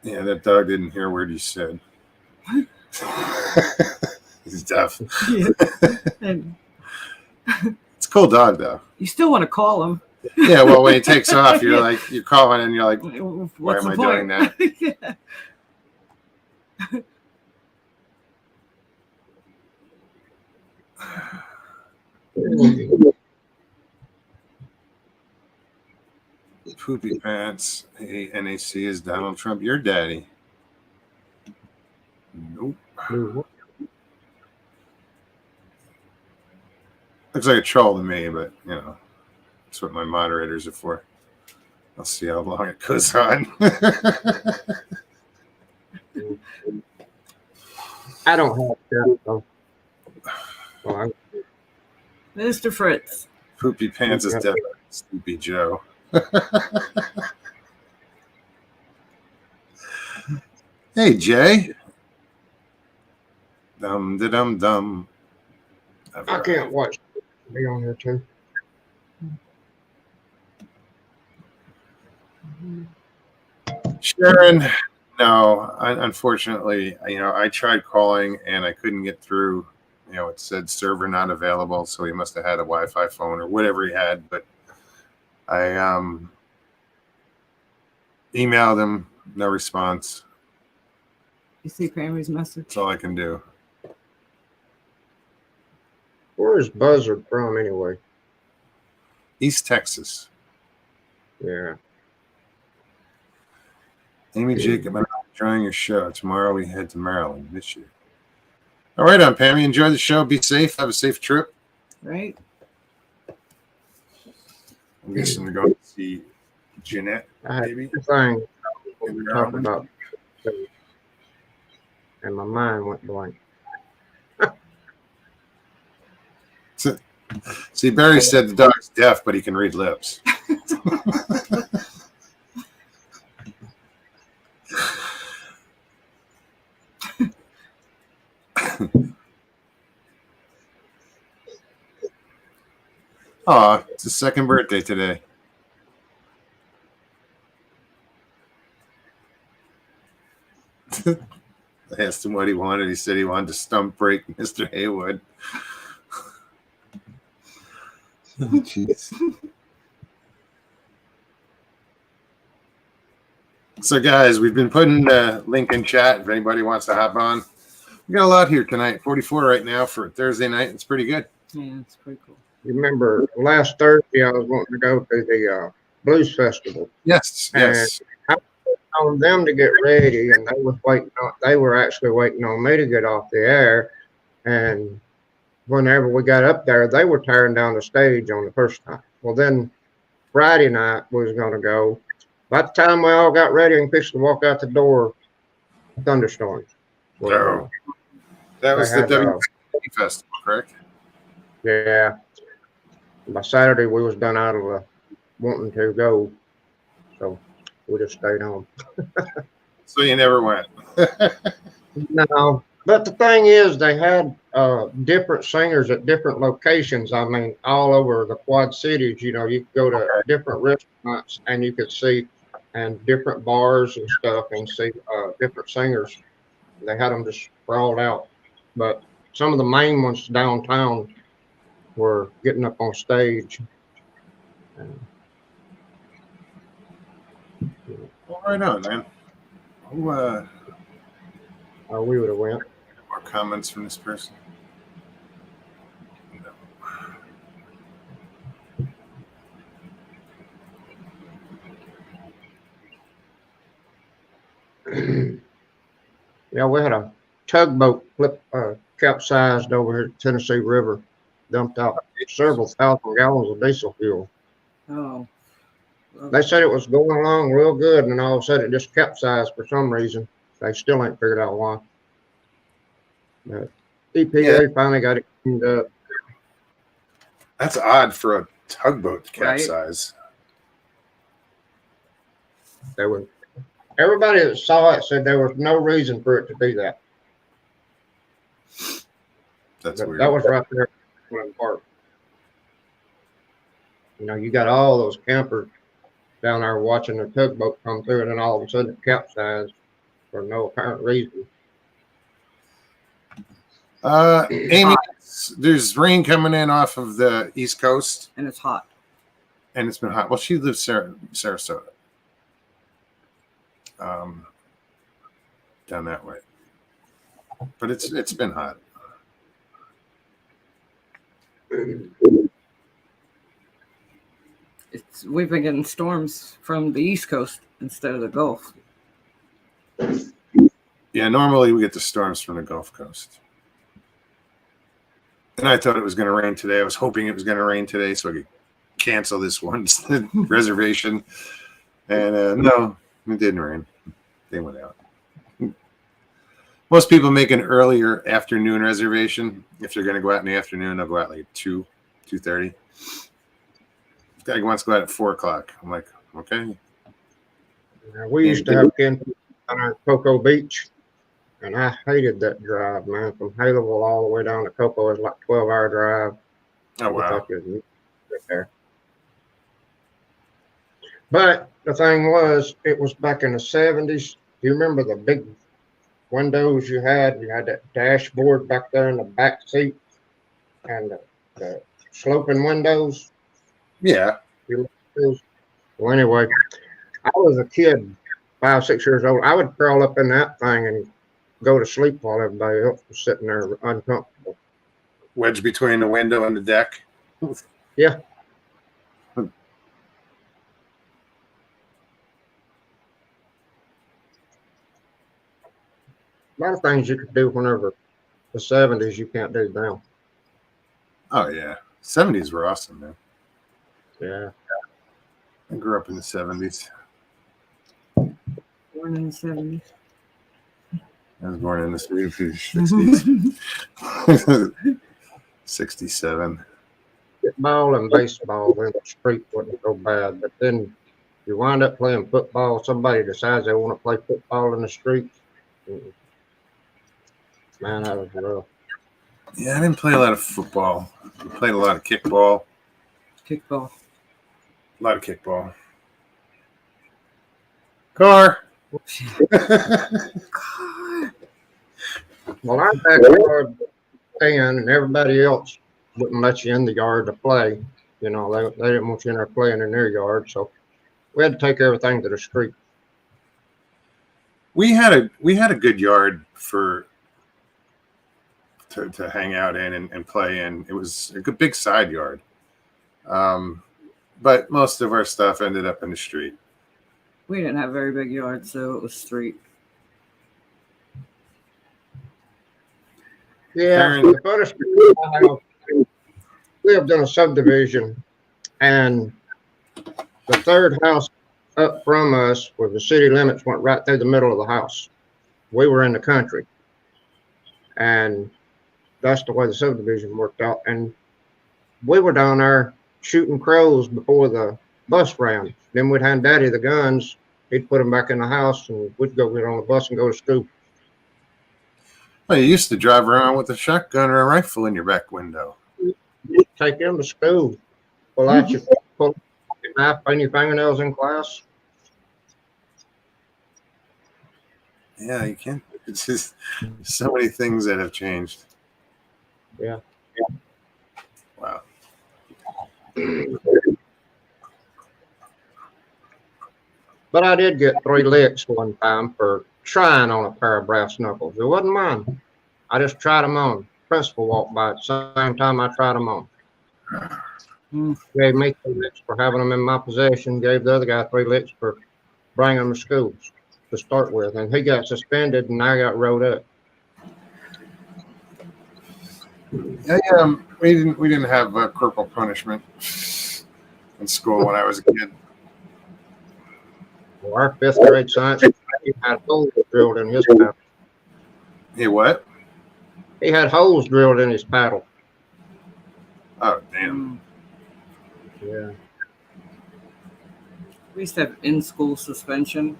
Yeah, that dog didn't hear a word you said. He's deaf. Yeah. And it's a cool dog, though. you still want to call him. Yeah, well, when he takes off, you're like, you're calling and you're like, why What's am I the point? doing that? Yeah. Poopy pants. Hey, NAC is Donald Trump your daddy? Nope. Looks like a troll to me, but you know, that's what my moderators are for. I'll see how long it goes on. I don't have that though. Well, Mr. Fritz. Poopy pants is definitely Sleepy Joe. Hey, Jay. Dum da dum dum. I can't watch. Be on here too. Sharon, no. Unfortunately, I tried calling and I couldn't get through. It said server not available, so he must have had a Wi-Fi phone or whatever he had. But I emailed him, no response. You see Pammy's message? That's all I can do. Where is Buzzard from anyway? East Texas. Yeah. Amy Jacob, I'm enjoying your show. Tomorrow we head to Maryland. Miss you. All right, Pammy. Enjoy the show. Be safe. Have a safe trip. Right. I'm guessing we're going to see Jeanette. I had Maybe. two things to talk about, and my mind went blank. See, Barry said the dog's deaf, but he can read lips. Aw, it's his second birthday today. I asked him what he wanted. He said he wanted to stump break Mr. Haywood. Jeez. So, guys, we've been putting the link in chat if anybody wants to hop on. We got a lot here tonight. 44 right now for Thursday night. It's pretty good. Yeah, it's pretty cool. You remember last Thursday I was wanting to go to the Blues Festival. Yes, yes. And I told them to get ready, and they were actually waiting on me to get off the air. And whenever we got up there, they were tearing down the stage on the first time. Well, then Friday night we was going to go. By the time we all got ready and fixed to walk out the door, thunderstorms. No. That was the WC Festival, correct? Yeah. By Saturday, we was done out of wanting to go, so we just stayed home. So you never went? No, but the thing is, they had different singers at different locations. I mean, all over the Quad Cities. You could go to different restaurants and you could see, and different bars and stuff, and see different singers. They had them just sprawled out, but some of the main ones downtown were getting up on stage. Well, right on, man. we would have went. More comments from this person? Yeah, we had a tugboat capsized over here at Tennessee River, dumped out several thousand gallons of diesel fuel. Oh. They said it was going along real good, and all of a sudden it just capsized for some reason. They still ain't figured out why. But EPA finally got it cleaned up. That's odd for a tugboat to Right. capsize. Everybody that saw it said there was no reason for it to do that. That's weird. That was right there in the park. You know, you got all those campers down there watching the tugboat come through, and then all of a sudden it capsized for no apparent reason. Amy, there's rain coming in off of the East Coast, And it's hot. and it's been hot. Well, she lives Sarasota, down that way, but it's been hot. We've been getting storms from the East Coast instead of the Gulf. Yeah, normally we get the storms from the Gulf Coast. And I thought it was going to rain today. I was hoping it was going to rain today so I could cancel this one reservation. And no, it didn't rain. They went out. Most people make an earlier afternoon reservation. If they're going to go out in the afternoon, they'll go out like 2:30. This guy wants to go out at 4 o'clock. I'm like, okay. We used to have camping on Cocoa Beach, and I hated that drive, man. From Haleville all the way down to Cocoa, it was like a 12-hour drive. Oh, wow. There. But the thing was, it was back in the 70s. Do you remember the big windows you had? You had that dashboard back there in the back seat and the sloping windows. Yeah. Well, anyway, I was a kid, 5, 6 years old. I would crawl up in that thing and go to sleep while everybody else was sitting there uncomfortable. Wedged between the window and the deck. Yeah. A lot of things you could do whenever the 70s you can't do now. Oh, yeah. 70s were awesome, man. Yeah. I grew up in the 70s. Born in the 70s. I was born in the 60s. 67. Football and baseball in the street wasn't so bad, but then you wind up playing football. Somebody decides they want to play football in the street. Man, that was rough. Yeah, I didn't play a lot of football. I played a lot of kickball. Kickball. A lot of kickball. Car. Well, I'm back in yard 10, and everybody else wouldn't let you in the yard to play. You know, they didn't want you in there playing in their yard, so we had to take everything to the street. We had a good yard to hang out in and play in. It was a good big side yard. But most of our stuff ended up in the street. We didn't have very big yards, so it was street. Yeah, Aaron. the funniest thing I lived in a subdivision, and the third house up from us, where the city limits went right through the middle of the house. We were in the country, and that's the way the subdivision worked out. And we were down there shooting crows before the bus ran. Then we'd hand Daddy the guns. He'd put them back in the house, and we'd go get on the bus and go to school. Well, you used to drive around with a shotgun or a rifle in your back window. Take them to school. Pull out your knife, paint your fingernails in class. Yeah, you can't. It's just so many things that have changed. Yeah. Wow. But I did get 3 licks one time for trying on a pair of brass knuckles. It wasn't mine. I just tried them on. Principal walked by at the same time I tried them on. Gave me 3 licks for having them in my possession. Gave the other guy 3 licks for bringing them to school to start with. And he got suspended and I got rolled up. We didn't have corporal punishment in school when I was a kid. Well, our 5th grade science, he had holes drilled in his paddle. Hey, what? He had holes drilled in his paddle. Oh, damn. Yeah. We used to have in-school suspension.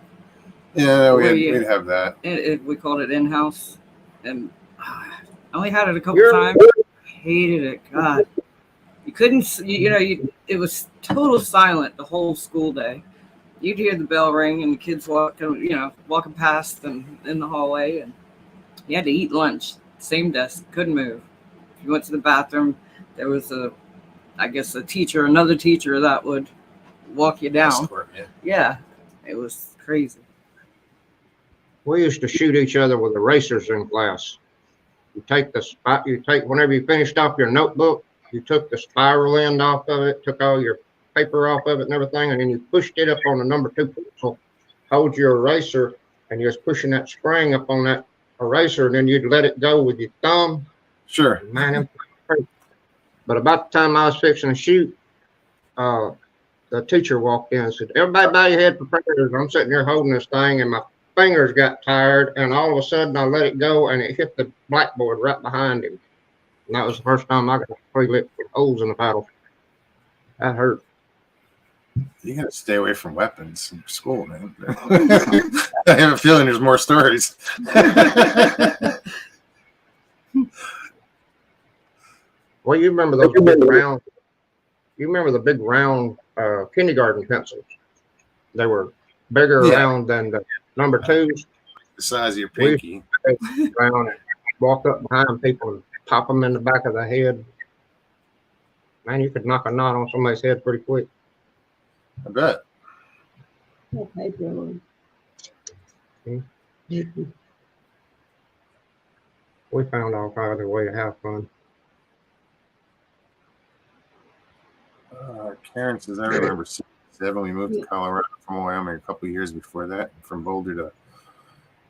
Yeah, we'd have that. We called it in-house, and I only had it a couple You're- times. I hated it. God, you couldn't. It was total silent the whole school day. You'd hear the bell ring and the kids walking past and in the hallway, and you had to eat lunch. Same desk, couldn't move. If you went to the bathroom, there was another teacher that would walk you down. Yeah, it was crazy. We used to shoot each other with erasers in class. Whenever you finished off your notebook, you took the spiral end off of it, took all your paper off of it and everything, and then you pushed it up on the number 2 pencil, hold your eraser, and you're just pushing that spring up on that eraser, and then you'd let it go with your thumb. Sure. Man, but about the time I was fixing to shoot, the teacher walked in and said, "Everybody bow your head for prayers." I'm sitting there holding this thing, and my fingers got tired, and all of a sudden I let it go, and it hit the blackboard right behind him. And that was the first time I got 3 licks with holes in the paddle. That hurt. You gotta stay away from weapons in school, man. I have a feeling there's more stories. Well, you remember those big round? You remember the big round kindergarten pencils? They were bigger around than the number 2s. The size of your pinky. Around and walk up behind people and pop them in the back of the head. Man, you could knock a knot on somebody's head pretty quick. I bet. We found all kinds of way to have fun. Karen says, I remember 67. We moved to Colorado from Wyoming a couple of years before that. From Boulder to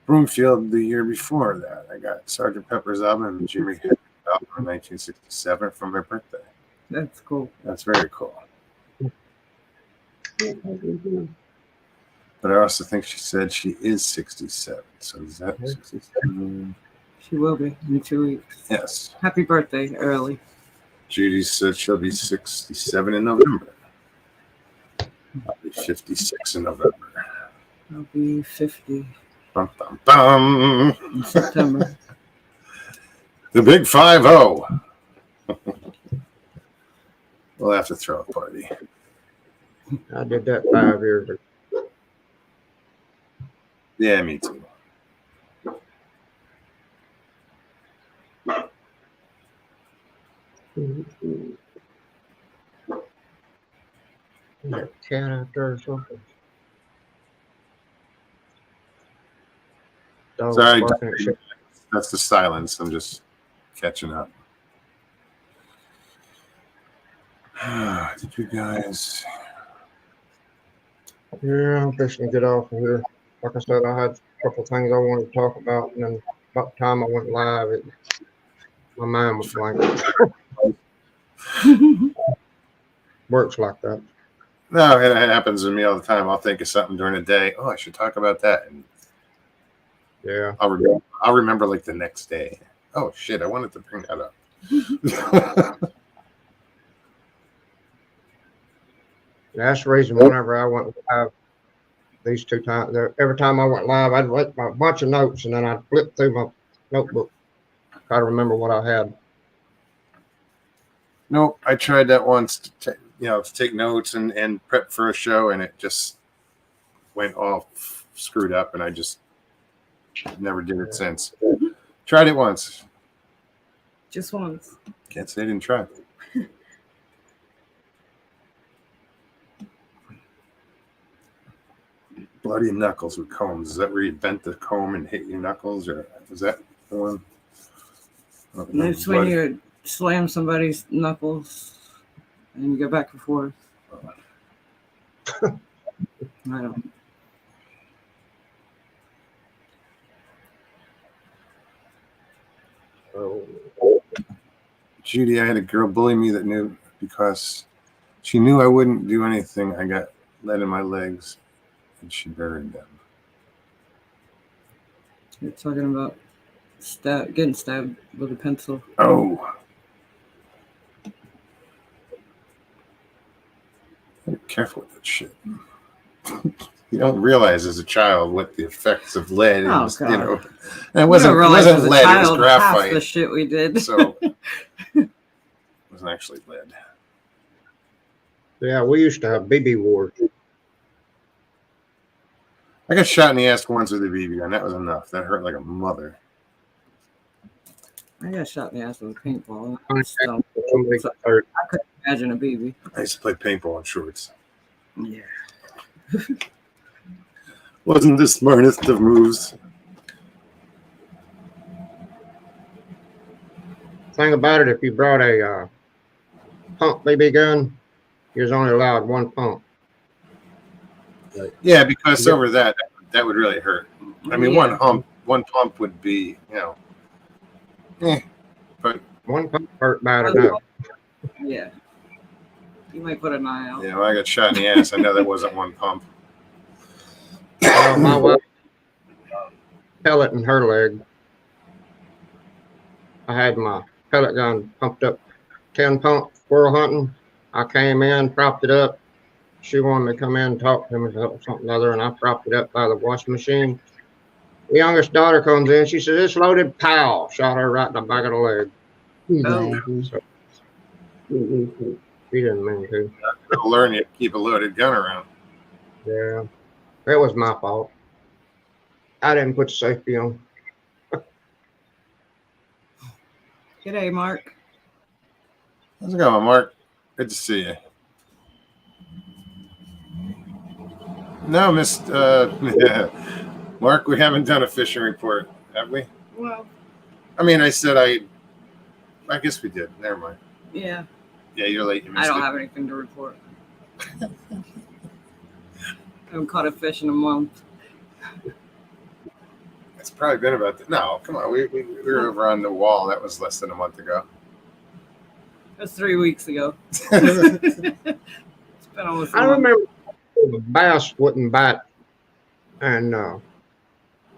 Broomfield the year before that. I got Sergeant Pepper's album and Jimmy Hendrix album in 1967 for my birthday. That's cool. That's very cool. But I also think she said she is 67. So is that 67? She will be in 2 weeks. Yes. Happy birthday early. Judy said she'll be 67 in November. I'll be 56 in November. I'll be 50 Bum, bum, bum. in September. The big 5-0. We'll have to throw a party. I did that 5 years ago. Yeah, me too. That cat out there or something. Dog Sorry, barking at shit. that's the silence. I'm just catching up. Did you guys? Yeah, I'm fixing to get off of here. Like I said, I had a couple of things I wanted to talk about, and then about the time I went live, my mind was blank. Works like that. No, it happens to me all the time. I'll think of something during the day. Oh, I should talk about that, and Yeah. I'll remember like the next day. Oh shit, I wanted to bring that up. That's the reason whenever I went live these 2 times, every time I went live, I'd write a bunch of notes and then I'd flip through my notebook, try to remember what I had. Nope, I tried that once to take notes and prep for a show, and it just went all screwed up, and I just never did it since. Tried it once. Just once. Can't say I didn't try. Bloody knuckles with combs. Is that where you bent the comb and hit your knuckles, or is that the one? It's when you slam somebody's knuckles and you go back and forth. I don't. Oh. Judy, I had a girl bully me that knew because she knew I wouldn't do anything. I got lead in my legs, and she buried them. You're talking about getting stabbed with a pencil. Oh. Be careful with that shit. You don't realize as a child what the effects of lead is, God. you know. And it wasn't lead, it was graphite. Half the shit we did. So it wasn't actually lead. Yeah, we used to have BB wars. I got shot in the ass once with a BB gun. That was enough. That hurt like a mother. I got shot in the ass with a paintball. Somebody got hurt. I couldn't imagine a BB. I used to play paintball in shorts. Yeah. Wasn't the smartest of moves. Thing about it, if you brought a pump BB gun, you was only allowed one pump. Yeah, because over that would really hurt. I mean, Yeah. one pump would be, you know, but One pump hurt bad enough. Yeah. You might put an eye out. you know, I got shot in the ass. I know that wasn't one pump. My wife pellet in her leg. I had my pellet gun pumped up 10 pump squirrel hunting. I came in, propped it up. She wanted me to come in and talk to me about something other, and I propped it up by the washing machine. The youngest daughter comes in. She says, "It's loaded." Pow! Shot her right in the back of the leg. Oh. So, she didn't mean to. I'll learn you to keep a loaded gun around. Yeah, it was my fault. I didn't put the safety on. G'day, Mark. How's it going, Mark? Good to see you. No, yeah. Mark, we haven't done a fishing report, have we? Well, I mean, I said I guess we did. Never mind. yeah. Yeah, you're late. You missed I don't it. have anything to report. I haven't caught a fish in a month. It's probably been about that. No, come on. We were over on the wall. That was less than a month ago. It was 3 weeks ago. It's been almost a I month. remember the bass wouldn't bite, and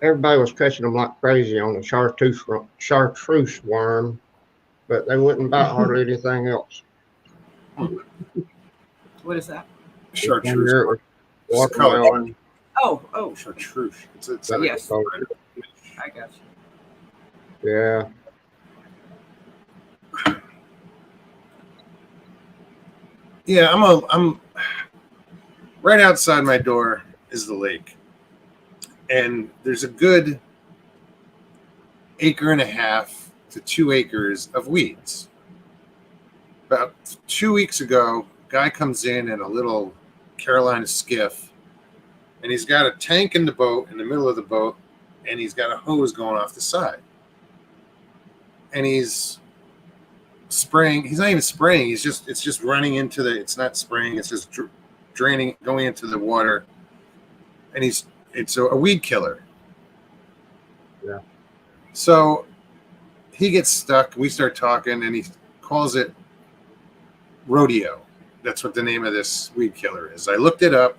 everybody was catching them like crazy on the chartreuse worm, but they wouldn't bite hardly anything else. What is that? Chartreuse. Watermelon. Oh, Chartreuse. It's yes. I got you. Yeah. Yeah, I'm right outside my door is the lake. And there's a good 1.5 to 2 acres of weeds. About 2 weeks ago, guy comes in a little Carolina skiff, and he's got a tank in the boat, in the middle of the boat, and he's got a hose going off the side. And he's spraying. He's not even spraying. It's just running into the. It's not spraying. It's just draining, going into the water. And it's a weed killer. Yeah. So he gets stuck. We start talking, and he calls it rodeo. That's what the name of this weed killer is. I looked it up.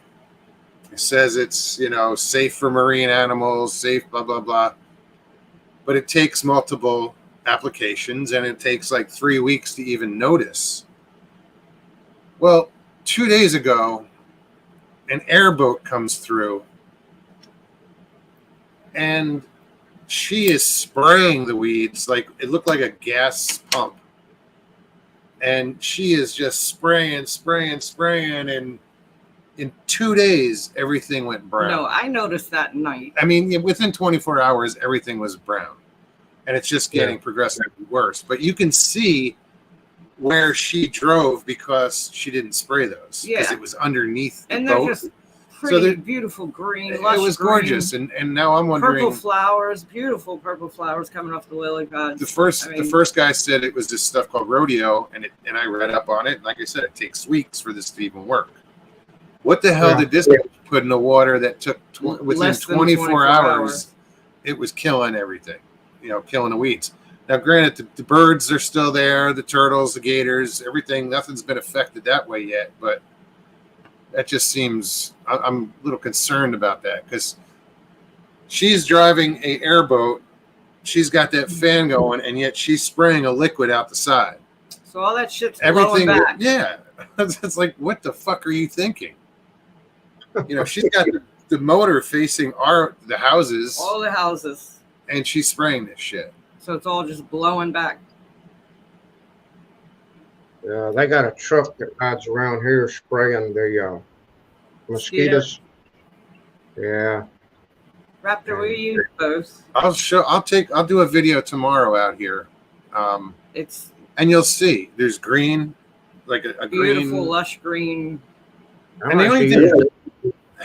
It says it's, safe for marine animals, safe, blah, blah, blah. But it takes multiple applications, and it takes like 3 weeks to even notice. Well, 2 days ago, an airboat comes through, and she is spraying the weeds like it looked like a gas pump. And she is just spraying, and in 2 days, everything went brown. No, I noticed that night. I mean, within 24 hours, everything was brown. And it's just getting progressively worse. But you can see where she drove because she didn't spray those. Because it was underneath the And they're boat. just pretty beautiful green, lush it was green, gorgeous, and now I'm wondering. Purple flowers, beautiful purple flowers coming off the lily pads. The first guy said it was this stuff called rodeo, and I read up on it. Like I said, it takes weeks for this to even work. What the hell did this put in the water that took within 24 hours? It was killing everything, killing the weeds. Now, granted, the birds are still there, the turtles, the gators, everything. Nothing's been affected that way yet, but that just seems. I'm a little concerned about that because she's driving a airboat. She's got that fan going, and yet she's spraying a liquid out the side. So all that shit's blowing back. Yeah, it's like, what the fuck are you thinking? She's got the motor facing the houses. All the houses. And she's spraying this shit. So it's all just blowing back. Yeah, they got a truck that rides around here spraying the mosquitoes. Yeah. Raptor, we use those. I'll do a video tomorrow out here. And you'll see there's green, like a beautiful, green, lush green. And they only did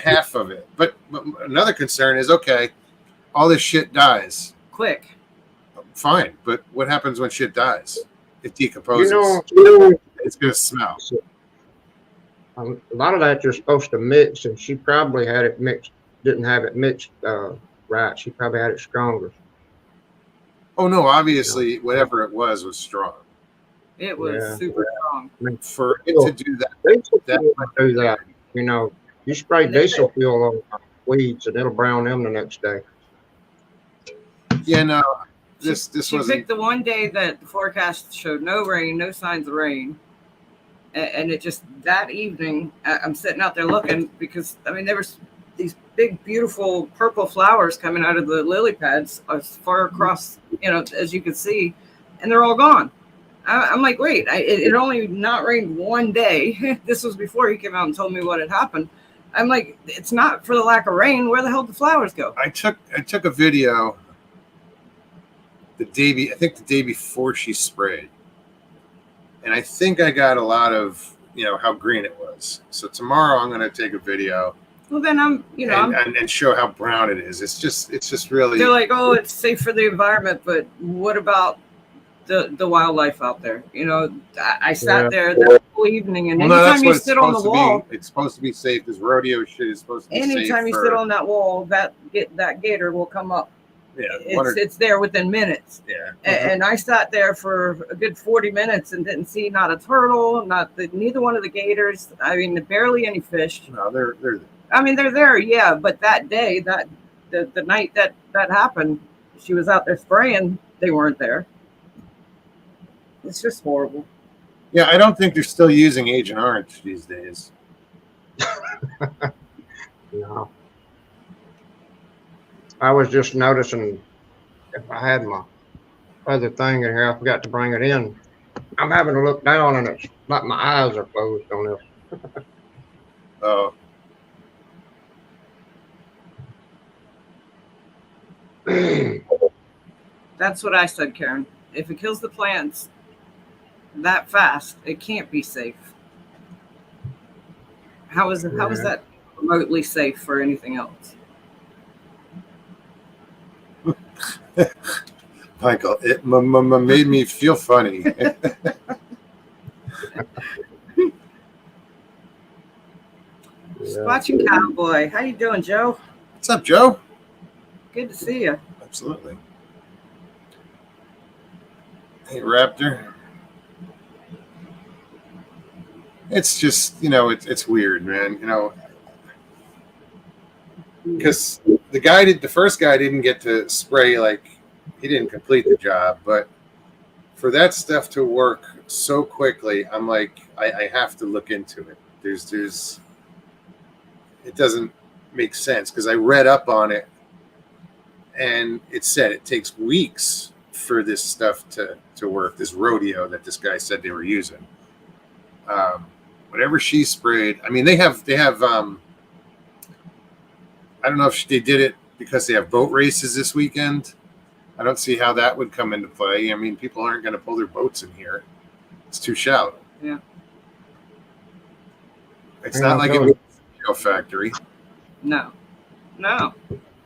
half of it. But another concern is, okay, all this shit dies. Quick. Fine, but what happens when shit dies? It decomposes. It's going to smell. A lot of that you're supposed to mix, and she probably had it mixed, didn't have it mixed right. She probably had it stronger. Oh, no, obviously, whatever it was strong. It was super strong. I mean, for it to do that. Do that. You spray diesel fuel on weeds, and it'll brown them the next day. Yeah, no. This she picked the one day that the forecast showed no rain, no signs of rain, and it just that evening I'm sitting out there looking because there was these big beautiful purple flowers coming out of the lily pads as far across as you could see, and they're all gone. I'm like, wait, it only not rained one day. This was before he came out and told me what had happened. I'm like, it's not for the lack of rain. Where the hell did the flowers go? I took a video. I think the day before she sprayed, and I think I got a lot of how green it was. So tomorrow I'm going to take a video. Well, then and show how brown it is. It's just really. They're like, oh, it's safe for the environment, but what about the wildlife out there? I sat there that whole evening, and anytime you sit on the wall, it's supposed to be safe. This rodeo shit is supposed to be safe. Anytime you sit on that wall, that gator will come up. Yeah, it's there within minutes. Yeah, and I sat there for a good 40 minutes and didn't see not a turtle, neither one of the gators. Barely any fish. No, they're. They're there, yeah. But that day, the night that happened, she was out there spraying. They weren't there. It's just horrible. Yeah, I don't think they're still using Agent Orange these days. No. I was just noticing if I had my other thing in here, I forgot to bring it in. I'm having to look down, and it's like my eyes are closed on this. Oh. That's what I said, Karen. If it kills the plants that fast, it can't be safe. How is that remotely safe for anything else? Michael, it made me feel funny. Watching Cowboy. How you doing, Joe? What's up, Joe? Good to see you. Absolutely. Hey, Raptor. It's just, it's weird, man. Because the first guy didn't get to spray, he didn't complete the job, but for that stuff to work so quickly, I'm like, I have to look into it. It doesn't make sense because I read up on it and it said it takes weeks for this stuff to work, this rodeo that this guy said they were using. Whatever she sprayed, they have I don't know if they did it because they have boat races this weekend. I don't see how that would come into play. People aren't going to pull their boats in here. It's too shallow. Yeah. It's not like a factory. No,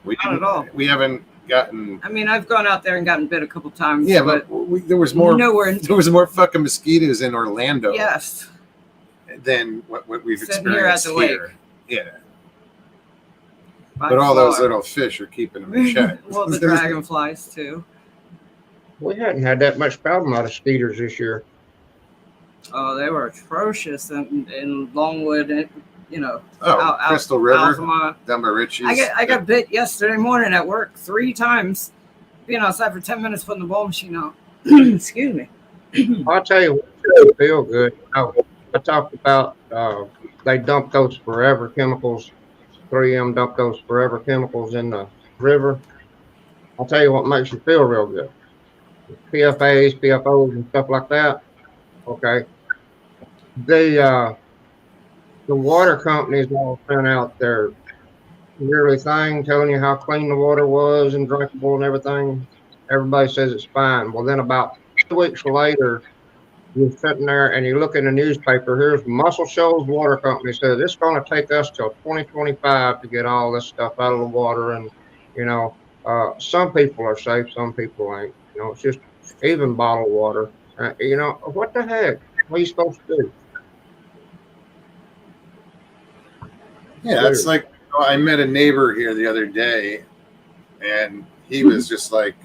We not at all. We haven't gotten. I mean, I've gone out there and gotten bit a couple times. Yeah, but there was more. Nowhere. There was more fucking mosquitoes in Orlando. Yes. Than what we've Sitting here at experienced the lake. here. Yeah. By But all those far. little fish are keeping them in check. Well, the dragonflies too. We hadn't had that much problem out of skeeters this year. Oh, they were atrocious in Longwood, and Crystal River, Altamont. down by Richie's. I got bit yesterday morning at work 3 times. Being outside for 10 minutes putting the ball machine out. Excuse me. I'll tell you what, it feel good. I talked about they dump those forever chemicals. 3M dumped those forever chemicals in the river. I'll tell you what makes you feel real good. PFAs, PFOs, and stuff like that. Okay. The water companies all sent out their yearly thing telling you how clean the water was and drinkable and everything. Everybody says it's fine. Well, then about 2 weeks later, you're sitting there and you look in the newspaper. Here's Muscle Shoals Water Company says it's going to take us till 2025 to get all this stuff out of the water. And, some people are safe, some people ain't. It's just even bottled water. What the heck? What are you supposed to do? Yeah, it's like I met a neighbor here the other day, and he was just like,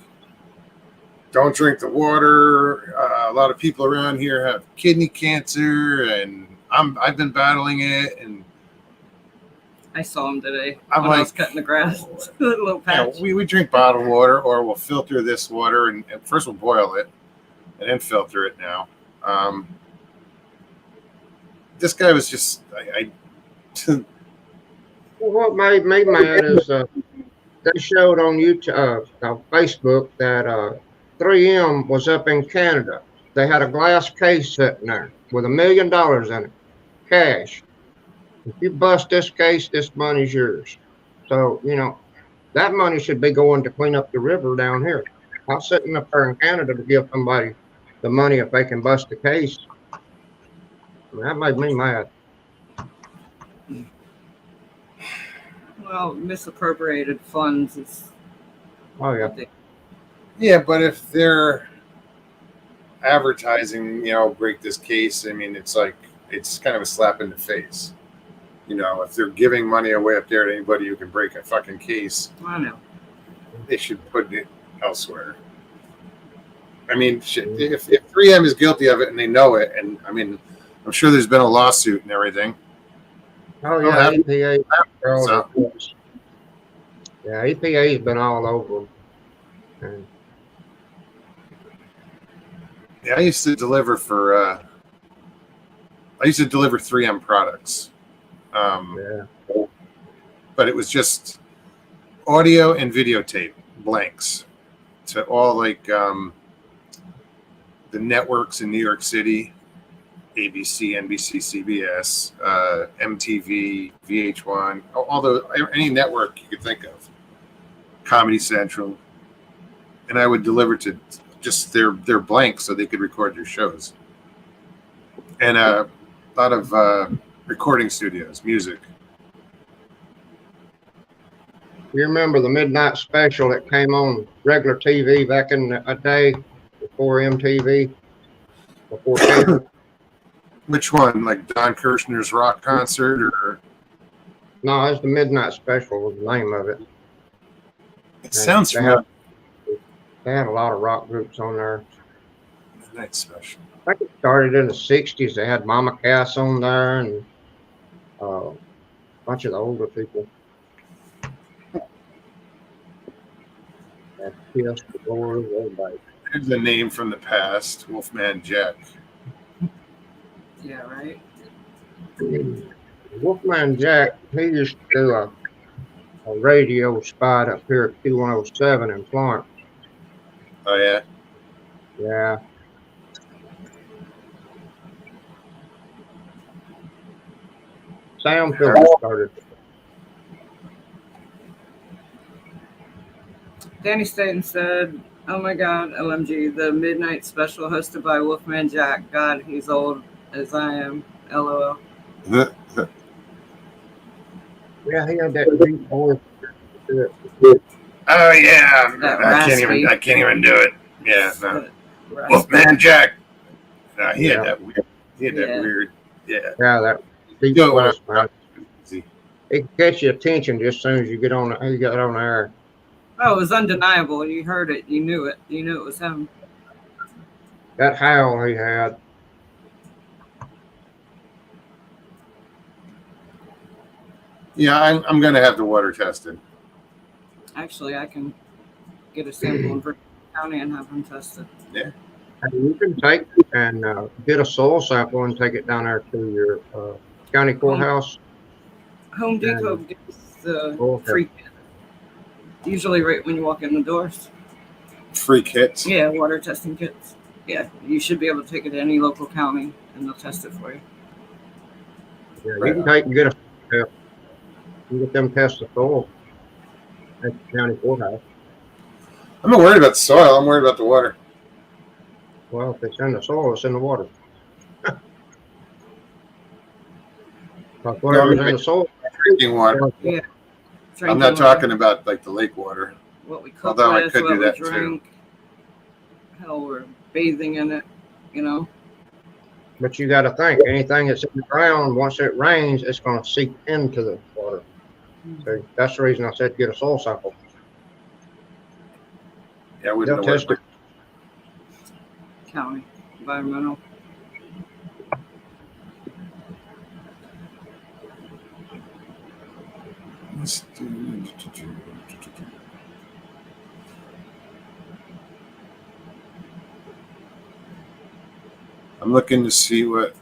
don't drink the water. A lot of people around here have kidney cancer, and I've been battling it. And I saw him today I'm when like, I was cutting the grass. A little patch. we drink bottled water, or we'll filter this water, and first we'll boil it, and then filter it now. This guy was just, Well, what made me mad is they showed on YouTube, Facebook that 3M was up in Canada. They had a glass case sitting there with $1 million in it, cash. If you bust this case, this money's yours. So, that money should be going to clean up the river down here. Not sitting up there in Canada to give somebody the money if they can bust the case. That made me mad. Well, misappropriated funds is. Oh, yeah. yeah, but if they're advertising, break this case, I mean, it's kind of a slap in the face. If they're giving money away up there to anybody who can break a fucking case, I know. they should put it elsewhere. I mean, shit, if 3M is guilty of it and they know it, and I mean, I'm sure there's been a lawsuit and everything. Oh, yeah, EPA. Yeah, EPA's been all over them. Yeah, I used to deliver 3M products. But it was just audio and videotape blanks to all the networks in New York City, ABC, NBC, CBS, MTV, VH1, any network you could think of, Comedy Central, and I would deliver to just their blanks so they could record your shows, and a lot of recording studios, music. You remember the midnight special that came on regular TV back in a day before MTV, before cable? Which one? Like Don Kirshner's rock concert, or? No, it's the midnight special was the name of it. It sounds familiar. They had a lot of rock groups on there. Midnight special. I think it started in the 60s. They had Mama Cass on there and a bunch of the older people. Yes, the Doors, everybody. There's a name from the past, Wolfman Jack. Yeah, right. Wolfman Jack, he used to do a radio spot up here at Q107 in Florence. Oh, yeah? Yeah. Sam Phillips started. Danny Staten said, "Oh my God, LMG, the midnight special hosted by Wolfman Jack. God, he's old as I am. LOL." Yeah, Yeah, he had that deep voice. Oh yeah, That I can't even do it. Yeah, no. Raspy. Wolfman Jack. No, he had Yeah. that weird. He had that Yeah. weird. Yeah. Yeah, that deep Do it when voice, I'm man. easy. It can catch your attention just as soon as you get on air. Oh, it was undeniable. You heard it. You knew it. You knew it was him. That howl he had. Yeah, I'm gonna have the water tested. Actually, I can get a sample in Virginia County and have him tested. And you can take and get a soil sample and take it down there to your county courthouse. Home Depot gives the Okay. free kit. Usually right when you walk in the doors. Free kits. Yeah, water testing kits. Yeah, you should be able to take it to any local county and they'll test it for you. Yeah, you can take and get you get them test the soil at the county courthouse. I'm not worried about the soil. I'm worried about the water. Well, if it's in the soil, it's in the water. But whatever's in the soil, Drinking water. Yeah. I'm not talking about like the lake water. what we cook Although I with, could what do we that, too. drink. Hell, we're bathing in it, you know. but you got to think anything that's in the ground, once it rains, it's going to seep into the water. So that's the reason I said get a soil sample. Yeah, we They'll don't test it. County environmental. I'm looking to see what.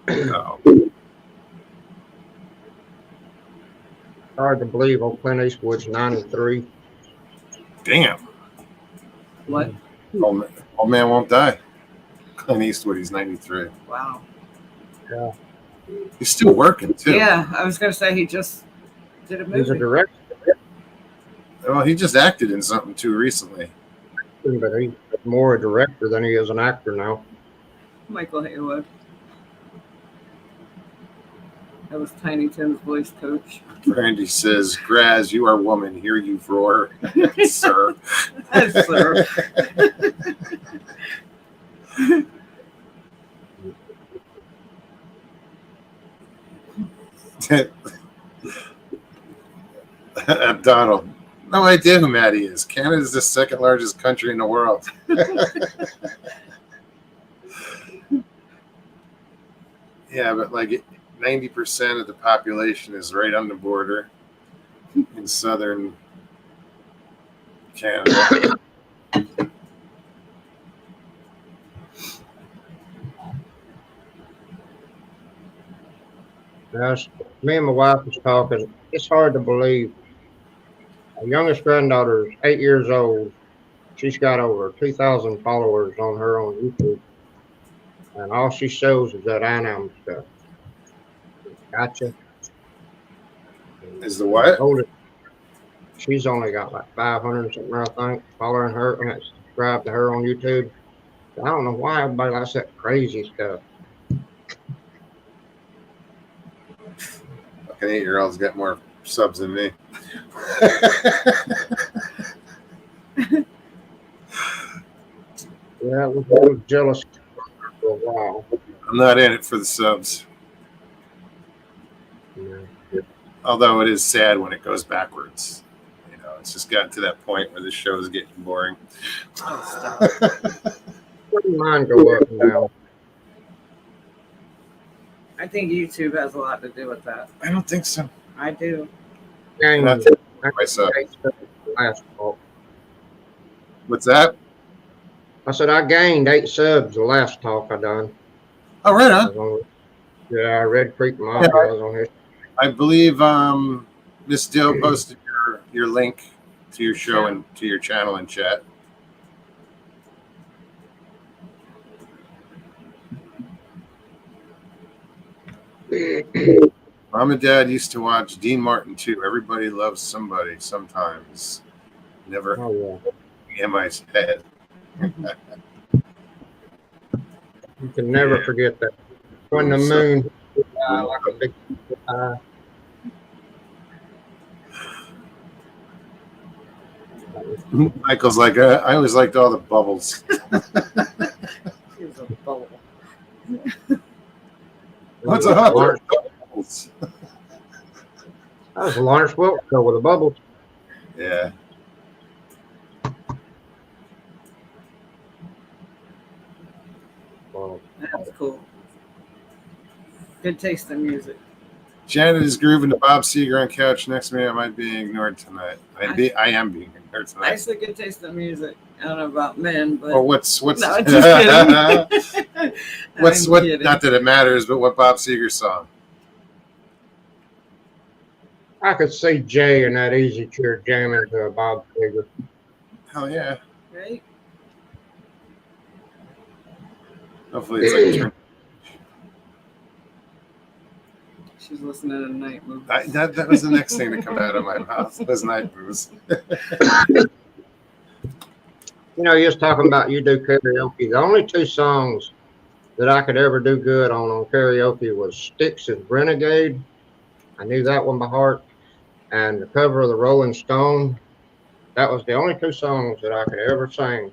Oh, Hard to believe old Clint Eastwood's 93. damn. What? Old man won't die. Clint Eastwood, he's 93. Wow. Yeah. He's still working too. Yeah, I was gonna say he just did a He's a movie. director, Well, he just acted in something too recently. but he's more a director than he is an actor now. Michael Haywood. That was Tiny Tim's voice coach. Randy says, Graz, you are woman. Hear you roar. Sir. Yes, sir. Donald. No idea who Maddie is. Canada is the second largest country in the world. Yeah, but like 90% of the population is right on the border in southern Canada. Yes, me and my wife was talking. It's hard to believe. Our youngest granddaughter is 8 years old. She's got over 2,000 followers on her on YouTube. And all she shows is that animal stuff. Gotcha. Is the what? Oldest, she's only got like 500 or something, I think, following her and it's subscribed to her on YouTube. I don't know why everybody likes that crazy stuff. Fucking 8-year-old's got more subs than me. Yeah, I was jealous for a while. I'm not in it for the subs. Yeah. Although it is sad when it goes backwards. You know, it's just gotten to that point where the show is getting boring. Oh, stop. Wouldn't mind go up and down. I think YouTube has a lot to do with that. I don't think so. I do. Gained Not myself. 8 subs last talk. What's that? I said I gained 8 subs the last talk I done. Oh, right I on. was on, yeah, Red Creek Mafia. I was on here. I believe Miss Dill posted your link to your show and to your channel in chat. Mom and Dad used to watch Dean Martin too. Everybody loves somebody sometimes. Never Oh yeah. in my head. You can never forget that. When the moon like a big eye. Michael's like, I always liked all the bubbles. Here's a bubble. What's a hot Lawrence, bubbles? that was a Lawrence Wilkes show with the bubbles. Yeah. Well, That's cool. Good taste in music. Janet is grooving to Bob Seger on couch next to me. I might be ignored tonight. I am being ignored I tonight. said good taste in music. I don't know about men, but Well, what's no, just kidding. what's I'm what? kidding. Not that it matters, but what Bob Seger song? I could see Jay in that easy chair jamming to a Bob Seger. Hell yeah! Right? Hopefully it's like. She's listening to night movies. That was the next thing to come out of my mouth. Was night moves. You know, you're just talking about you do karaoke. The only two songs that I could ever do good on karaoke was Styx's Renegade. I knew that one by heart. And the cover of the Rolling Stone. That was the only two songs that I could ever sing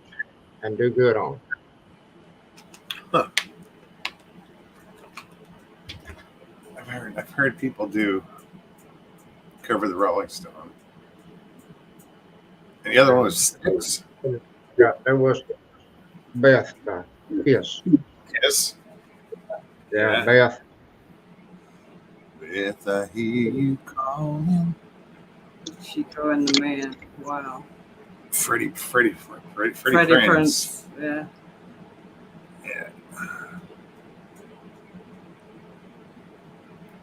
and do good on. Huh. I've heard people do cover the Rolling Stone. And the other one was Styx. Yeah, there was Beth. Yes. Yes. Yeah, Beth. Beth, I hear you calling. Chico and the Man. Wow. Freddie Freddie Prinze. Prinze. Yeah. Yeah.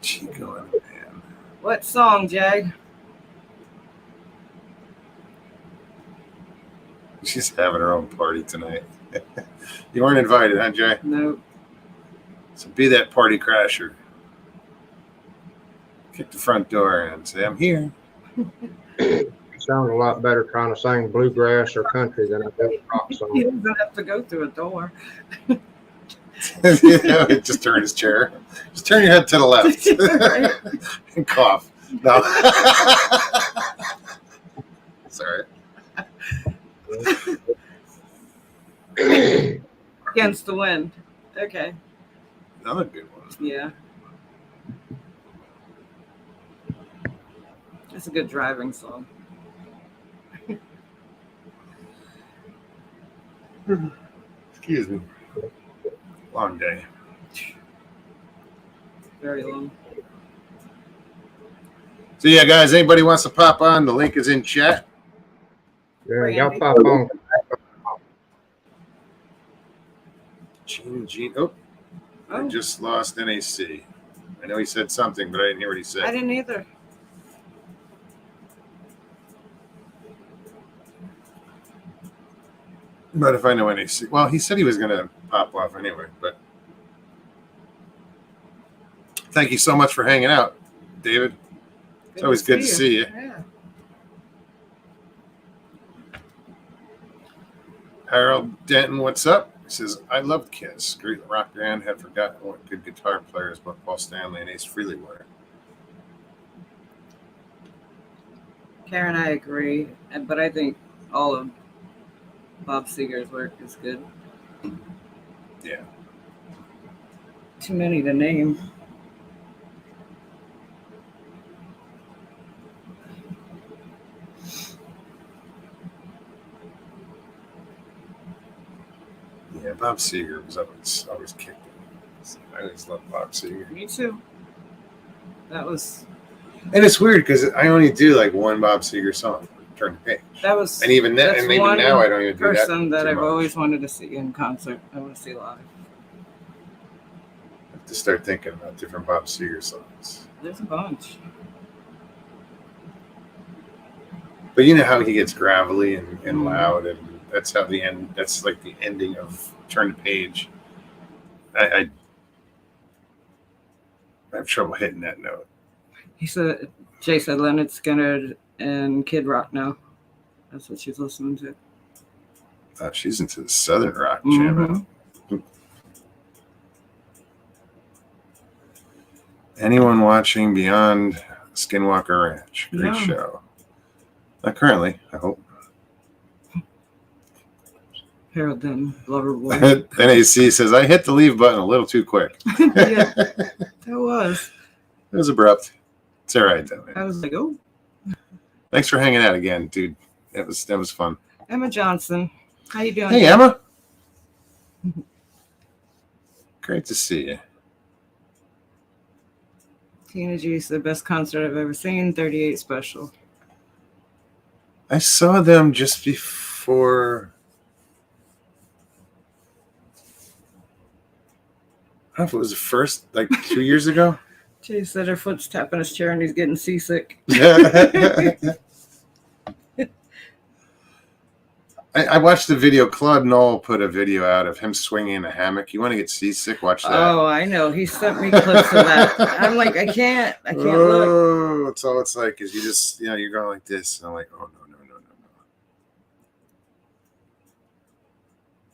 Chico and the Man. What song, Jag? She's having her own party tonight. You weren't invited, huh, Jay? Nope. So be that party crasher. Kick the front door and say, I'm here. It sounds a lot better trying to sing bluegrass or country than I do rock He song. doesn't have to go through a door. Just turn his chair. Just turn your head to the left. And cough. No. Sorry. Against the Wind. Okay. Another good one. Yeah. That's a good driving song. Excuse me. Long day. Very long. So yeah, guys, anybody wants to pop on, the link is in chat. Yeah, y'all pop on. Gene. Oh, I Oh, just lost NAC. I know he said something, but I didn't hear what he I said. didn't either. But if I know NAC, well, he said he was going to pop off anyway. But thank you so much for hanging out, David. It's always good to see you. Yeah. Harold Denton, what's up? He says, I love Kiss. Great rock band. Had forgotten what good guitar players both Paul Stanley and Ace Frehley were. Karen, I agree. But I think all of Bob Seger's work is good. Yeah. Too many to name. Yeah, Bob Seger was always kicked it. I always loved Bob Seger. Me too. That was weird because I only do like one Bob Seger song, Turn the Page. that was And even that's even one now I don't even do that. person that too I've much. always wanted to see in concert. I want to see live. I have to start thinking about different Bob Seger songs. There's a bunch. But you know how he gets gravelly and Mm. loud, and that's how the end. That's like the ending of Turn the Page. I have trouble hitting that note. He said, Jay said Leonard Skinner and Kid Rock now. That's what she's listening to. She's into the Southern rock Mhm. jam. Anyone watching Beyond Skinwalker Ranch? Great No. show. Not currently, I hope. Harold then, Lover Boy. NAC says, I hit the leave button a little too quick. Yeah, that was. It was abrupt. It's all right, though. I was like, oh. Thanks for hanging out again, dude. That was fun. Emma Johnson. How you doing? Hey, Emma. Great to see you. Tina G's the best concert I've ever seen. 38 special. I saw them just before. I don't know if it was the first, like 2 years ago. Jay said her foot's tapping his chair and he's getting seasick. I watched the video. Claude Knoll put a video out of him swinging in a hammock. You want to get seasick? Watch that. Oh, I know. He sent me clips of that. I'm like, I can't look. Oh, it's all it's like is you just, you're going like this. And I'm like, oh, no.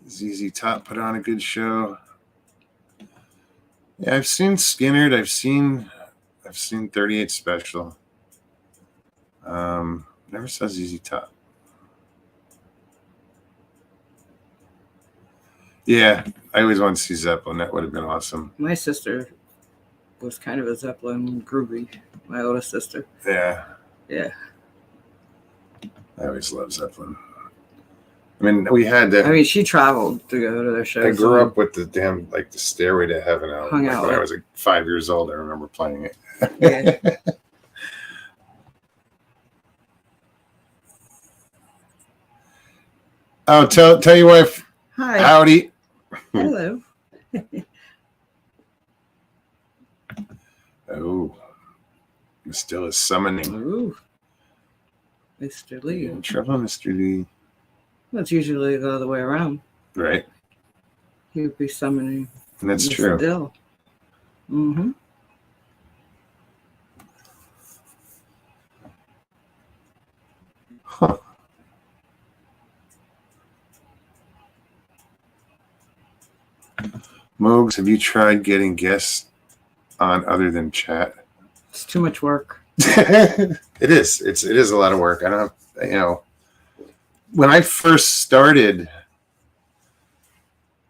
ZZ Top put on a good show. Yeah, I've seen Skinnerd. I've seen 38 Special. Never saw ZZ Top. Yeah, I always wanted to see Zeppelin. That would have been awesome. My sister was kind of a Zeppelin groovy. My oldest sister. Yeah. Yeah. I always loved Zeppelin. I mean, we had that. I mean, she traveled to go to their shows. I grew up with the damn, like, the Stairway to Heaven album. Hung out When I with- was like 5 years old, I remember playing it. Yeah. Oh, tell your wife, Hi. howdy. Hello. Oh, still is summoning. Ooh. Mr. Lee. Trouble, Mr. Lee. That's usually the other way around. Right, He would be summoning and that's Mr. true. Dill. Mm-hmm. Huh. Moogs, have you tried getting guests on other than chat? It's too much work. It is. It is a lot of work. I don't have, when I first started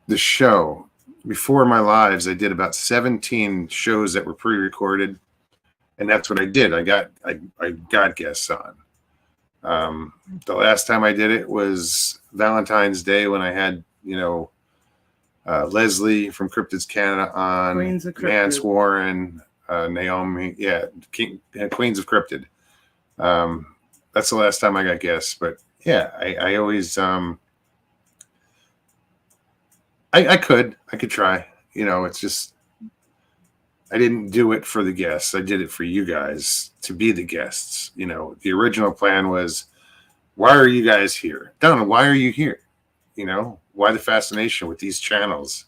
the show, before my lives, I did about 17 shows that were pre-recorded, and that's what I did. I got guests on. The last time I did it was Valentine's Day when I had, Leslie from Cryptids Canada on, Queens of Cryptid. Vance Warren, Naomi, Queens of Cryptid. That's the last time I got guests, but yeah, I always I could try. It's just I didn't do it for the guests. I did it for you guys to be the guests. The original plan was, why are you guys here? Donna, why are you here? Why the fascination with these channels?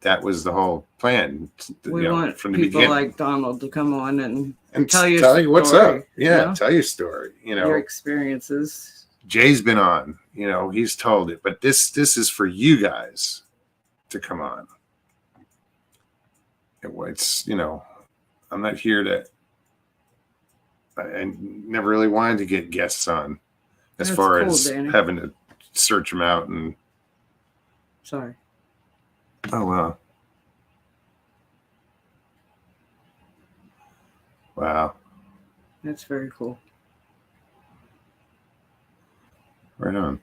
That was the whole plan. We want from the people beginning. like Donald to come on and tell you what's story, up. Yeah, you know? tell your story. your experiences. Jay's been on. He's told it, but this is for you guys to come on. It's I'm not here to. I never really wanted to get guests on, as That's far cool, as Danny. having to search them out and. Sorry. Oh wow! Wow! That's very cool. Right on.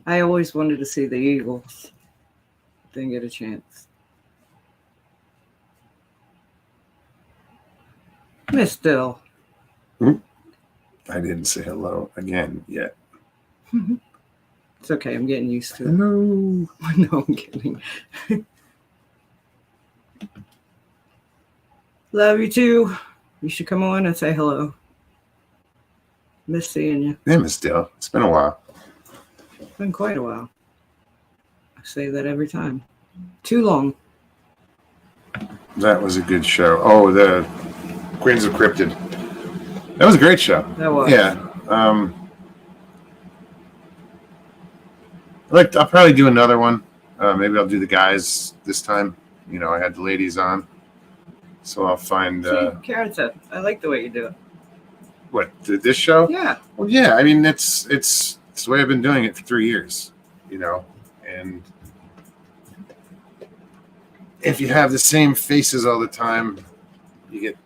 I always wanted to see the Eagles. Didn't get a chance. Miss Dill. I didn't say hello again yet. It's okay. I'm getting used to it. Hello. No, I'm kidding. Love you too. You should come on and say hello. Miss seeing you. Yeah, Miss Dill. It's been a while. It's been quite a while. I say that every time. Too long. That was a good show. Oh, the Queens of Cryptid. That was a great show. That was. Yeah. I'll probably do another one. Maybe I'll do the guys this time. I had the ladies on, so I'll find See, Karen said, I like the way you do it. this show. Yeah. Well, yeah. I mean, it's the way I've been doing it for 3 years. and if you have the same faces all the time, you get,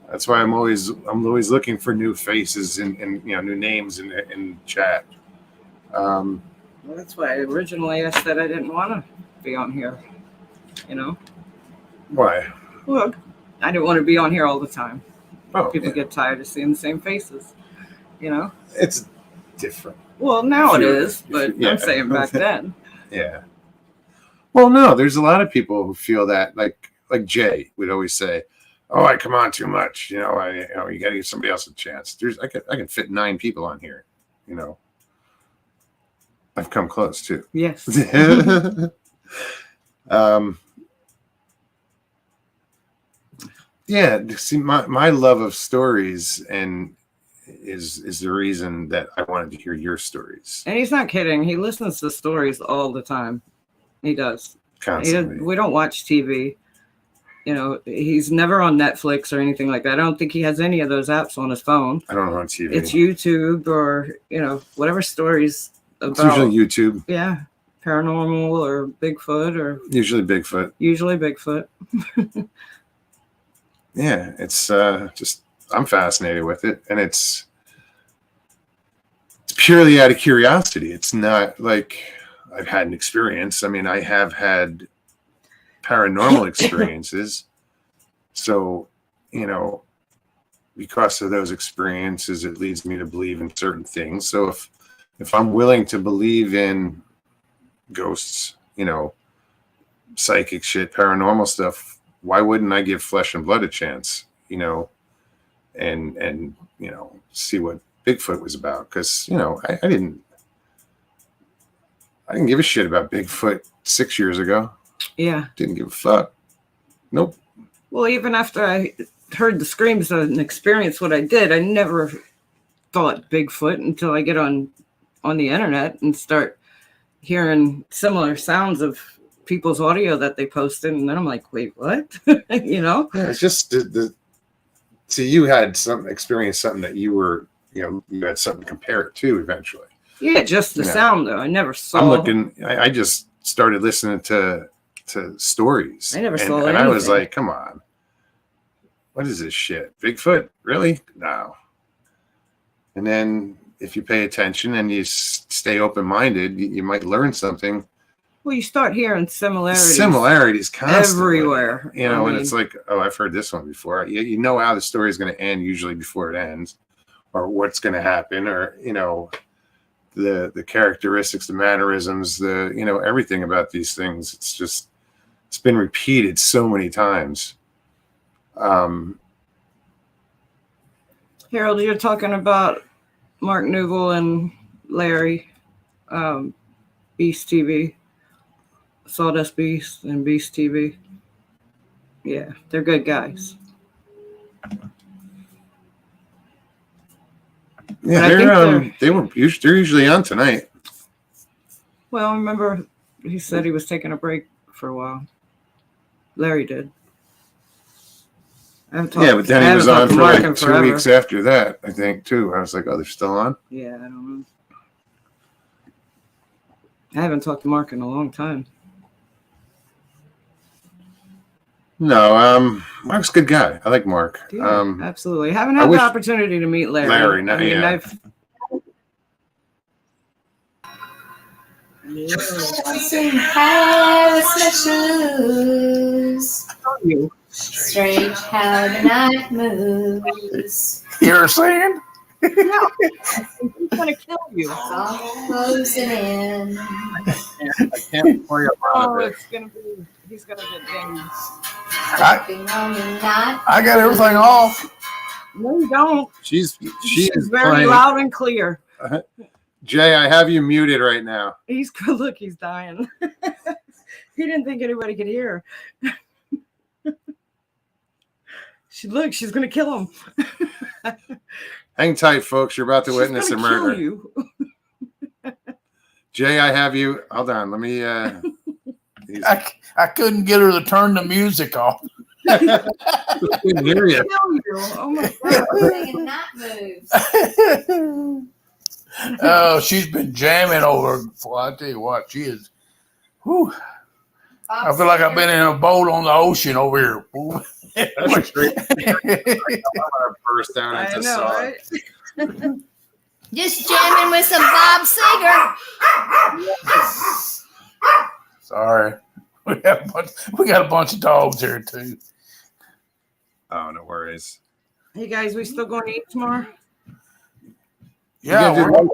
that's why I'm always looking for new faces and new names in chat. Well, that's why originally I said I didn't want to be on here. Why? Well, I didn't want to be on here all the time. Oh, People get tired of seeing the same faces. It's different. Well, now it is, but yeah. I'm saying back then. Yeah. Well, no, there's a lot of people who feel that, like Jay would always say, "Oh, I come on too much. You got to give somebody else a chance." I can fit 9 people on here. I've come close too. Yes. Yeah. See, my love of stories is the reason that I wanted to hear your stories. And he's not kidding. He listens to stories all the time. He does. Constantly. We don't watch TV. He's never on Netflix or anything like that. I don't think he has any of those apps on his phone. I don't know on TV. It's YouTube or, whatever stories about. It's usually YouTube. Yeah. Paranormal or Bigfoot or. Usually Bigfoot. Yeah. It's just, I'm fascinated with it. And it's purely out of curiosity. It's not like I've had an experience. I mean, I have had paranormal experiences. So, because of those experiences, it leads me to believe in certain things. So if I'm willing to believe in ghosts, psychic shit, paranormal stuff, why wouldn't I give flesh and blood a chance, and see what Bigfoot was about? Because, I didn't give a shit about Bigfoot 6 years ago. Yeah. Didn't give a fuck. Nope. Well, even after I heard the screams and experienced what I did, I never thought Bigfoot until I get on the internet and start hearing similar sounds of people's audio that they posted. And then I'm like, wait, what? Yeah, it's just see, you had experienced something that you were, you had something to compare it to eventually. Yeah, just the sound though. I never saw. I just started listening to stories. I never saw anything. And I was like, come on. What is this shit? Bigfoot? Really? No. And then if you pay attention and you stay open-minded, you might learn something. Well, you start hearing similarities. Similarities constantly. Everywhere. And it's like, oh, I've heard this one before. You know how the story is going to end usually before it ends, or what's going to happen, or, the characteristics, the mannerisms, everything about these things. It's been repeated so many times. Harold, you're talking about Mark Newell and Larry, Beast TV, Sawdust Beast and Beast TV. Yeah, they're good guys. Yeah, they're usually on tonight. Well, remember he said he was taking a break for a while. Larry did. But then he was on for like 2 weeks after that, I think, too. I was like, oh, they're still on? Yeah, I don't know. I haven't talked to Mark in a long time. No, Mark's a good guy. I like Mark. Yeah, absolutely. I haven't had the opportunity to meet Larry. Strange how the night moves. You're saying? No, he's gonna kill you. It's all closing in. I can't pour you Oh, it's gonna be. He's gonna get dinged. I got everything off. No, you don't. She's very playing. loud and clear. Jay, I have you muted right now. He's dying. He didn't think anybody could hear. She's gonna kill him. Hang tight, folks. You're about to witness a murder. Kill you. Jay, I have you. Hold on. Let me. I couldn't get her to turn the music off. I couldn't hear you. Kill you. Oh my god. Oh, she's been jamming over. Well, I tell you what, she is. Whew, I feel like I've been in a boat on the ocean over here. That's great. Burst down I into know, song. right? Just jamming with some Bob Seger. Sorry, we got a bunch of dogs here too. Oh, no worries. Hey guys, we still going to eat tomorrow? Yeah, You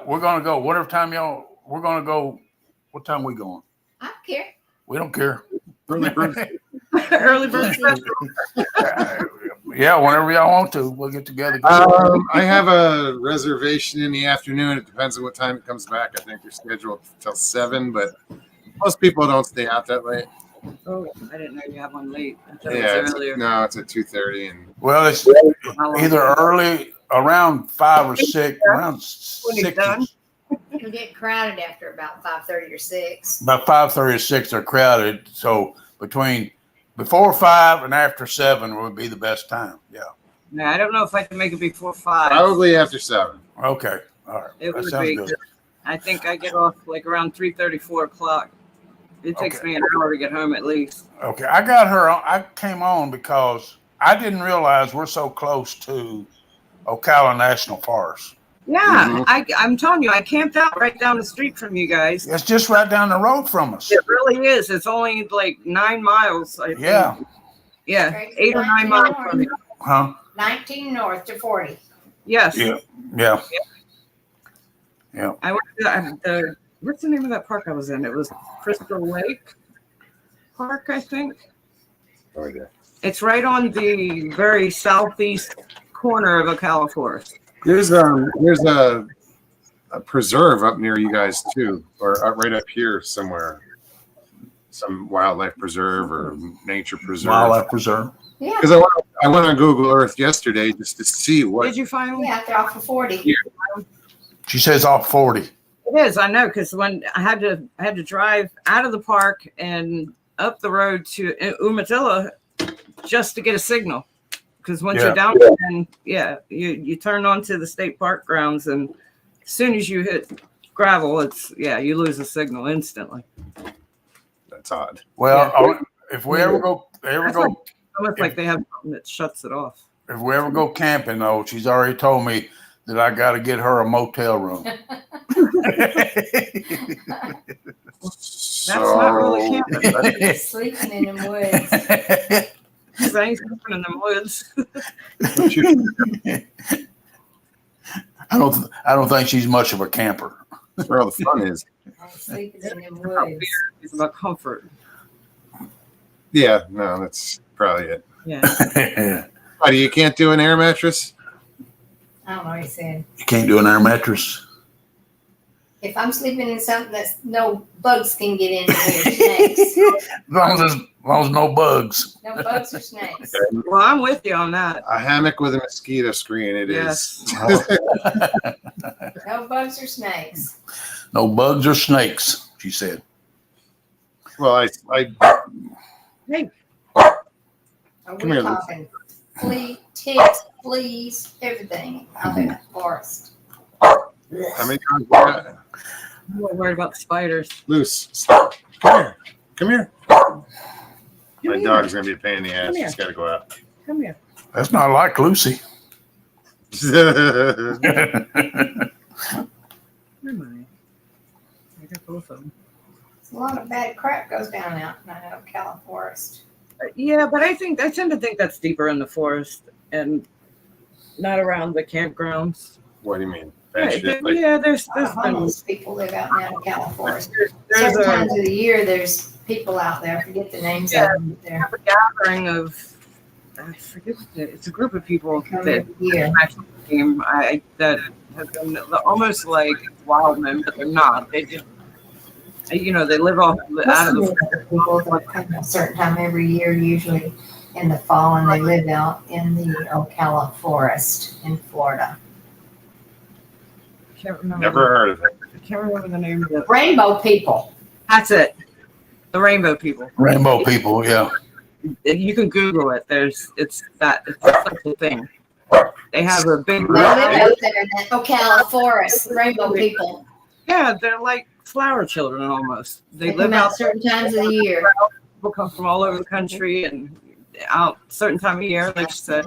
we're gonna go. Whatever time y'all, we're gonna go. What time we going? I don't care. We don't care. Early bird special. Yeah, whenever y'all want to, we'll get together. I have a reservation in the afternoon. It depends on what time it comes back. I think they're scheduled till 7, but most people don't stay out that late. Oh, I didn't know you have one late. I thought Yeah, it was earlier. no, it's at 2:30, and Well, it's How long? either early, around 5 or 6, around When it's 6. done. It'll get crowded after about 5:30 or 6. About 5:30 or 6, they're crowded. So before 5 and after 7 would be the best time. Yeah. No, I don't know if I can make it before 5. probably after 7. Okay. All right. It That would sounds be. good. I think I get off like around 3:30, 4 o'clock. It takes Okay. me an hour to get home at least. Okay. I got her on. I came on because I didn't realize we're so close to Ocala National Forest. Yeah, I'm telling you, I camped out right down the street from you guys. It's just right down the road from us. It really is. It's only like 9 miles. I think. Yeah. Yeah, Right. 8 or 9 miles from you. Huh? 19 north to 40. Yes. Yeah. Yeah. I went to what's the name of that park I was in? It was Crystal Lake Park, I think. Oh, yeah. It's right on the very southeast corner of Ocala Forest. There's a preserve up near you guys too, or right up here somewhere. Some wildlife preserve or nature preserve. Wildlife Preserve. Yeah. Because I went on Google Earth yesterday just to see what. Did you find one? Yeah, they're off of 40. She says off 40. It is. I know because when I had to drive out of the park and up the road to Umatilla just to get a signal. Because once you're down there, and you turn onto the state park grounds, and as soon as you hit gravel, you lose the signal instantly. That's odd. Well, if we ever go, Almost like they have something that shuts it off. if we ever go camping, though, she's already told me that I got to get her a motel room. That's not really camping. Sleeping in the woods. Because I ain't sleeping in the woods. I don't think she's much of a camper. That's where all the fun is. I'm sleeping in the About woods. fear. It's about comfort. Yeah, no, that's probably it. Yeah. Buddy, you can't do an air mattress? I don't know what he said. You can't do an air mattress. If I'm sleeping in something that no bugs can get in there, snakes. As long as no bugs. No bugs or snakes. Well, I'm with you on that. A hammock with a mosquito screen, it is. Yes. No bugs or snakes. No bugs or snakes, she said. Well, I Hey, Are Come we here, talking ticks, fleas, everything out in the forest? how many times we got? I'm more worried about the spiders. Loose. Stop. Come here. Come here. Come My here. dog's gonna be a pain in the ass. Come here. He's gotta go out. Come here. That's not like Lucy. Where am I got both of them. A lot of bad crap goes down out in the Ocala forest. Yeah, but I tend to think that's deeper in the forest and not around the campgrounds. What do you mean? Bad Yeah, shit? Like, there's A lot of been homeless people live out in the Ocala forest. there's Certain a, times of the year, there's people out there. I forget the names of them. They're have a gathering of I forget it's a group of people coming that every year. actually came that have been almost like wild men, but they're not. They just they live off out of Most of the the people that come a certain time every year, usually in the fall, and they live out in the Ocala forest in Florida. I can't remember. never heard of it. I can't remember the name of it. Rainbow people. That's it. The rainbow people. Rainbow people, yeah. You can Google it. It's such a thing. They have a big They live out there in that Ocala forest, rainbow people. Yeah, they're like flower children almost. They They come live out out. certain times of the year. People come from all over the country and out certain time of year, like you said.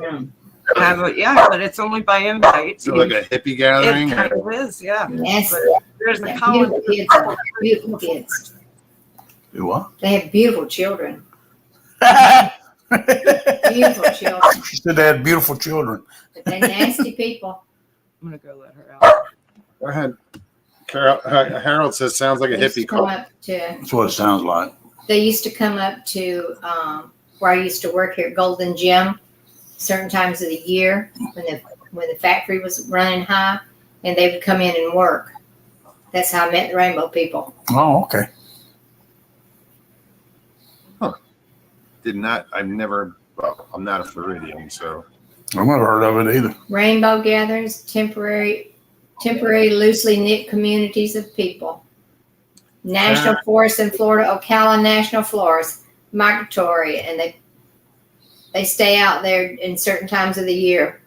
Have a, yeah, but it's only by invite. So like a hippie gathering? It kind of is, yeah. Yes. But there's a Yeah, common. beautiful kids. Beautiful kids. You what? They have beautiful children. She Beautiful children. said they had beautiful children. But they're nasty people. I'm gonna go let her out. Go ahead. Carol, Harold says sounds like a They used to hippie come cult. up to. That's what it sounds like. They used to come up to where I used to work here at Golden Gym, certain times of the year when the factory was running high, and they would come in and work. That's how I met the rainbow people. Oh, okay. Well, I'm not a Floridian, so. I've never heard of it either. Rainbow gatherings, temporary, loosely knit communities of people. National Forest in Florida, Ocala National Forest, migratory, and they stay out there in certain times of the year.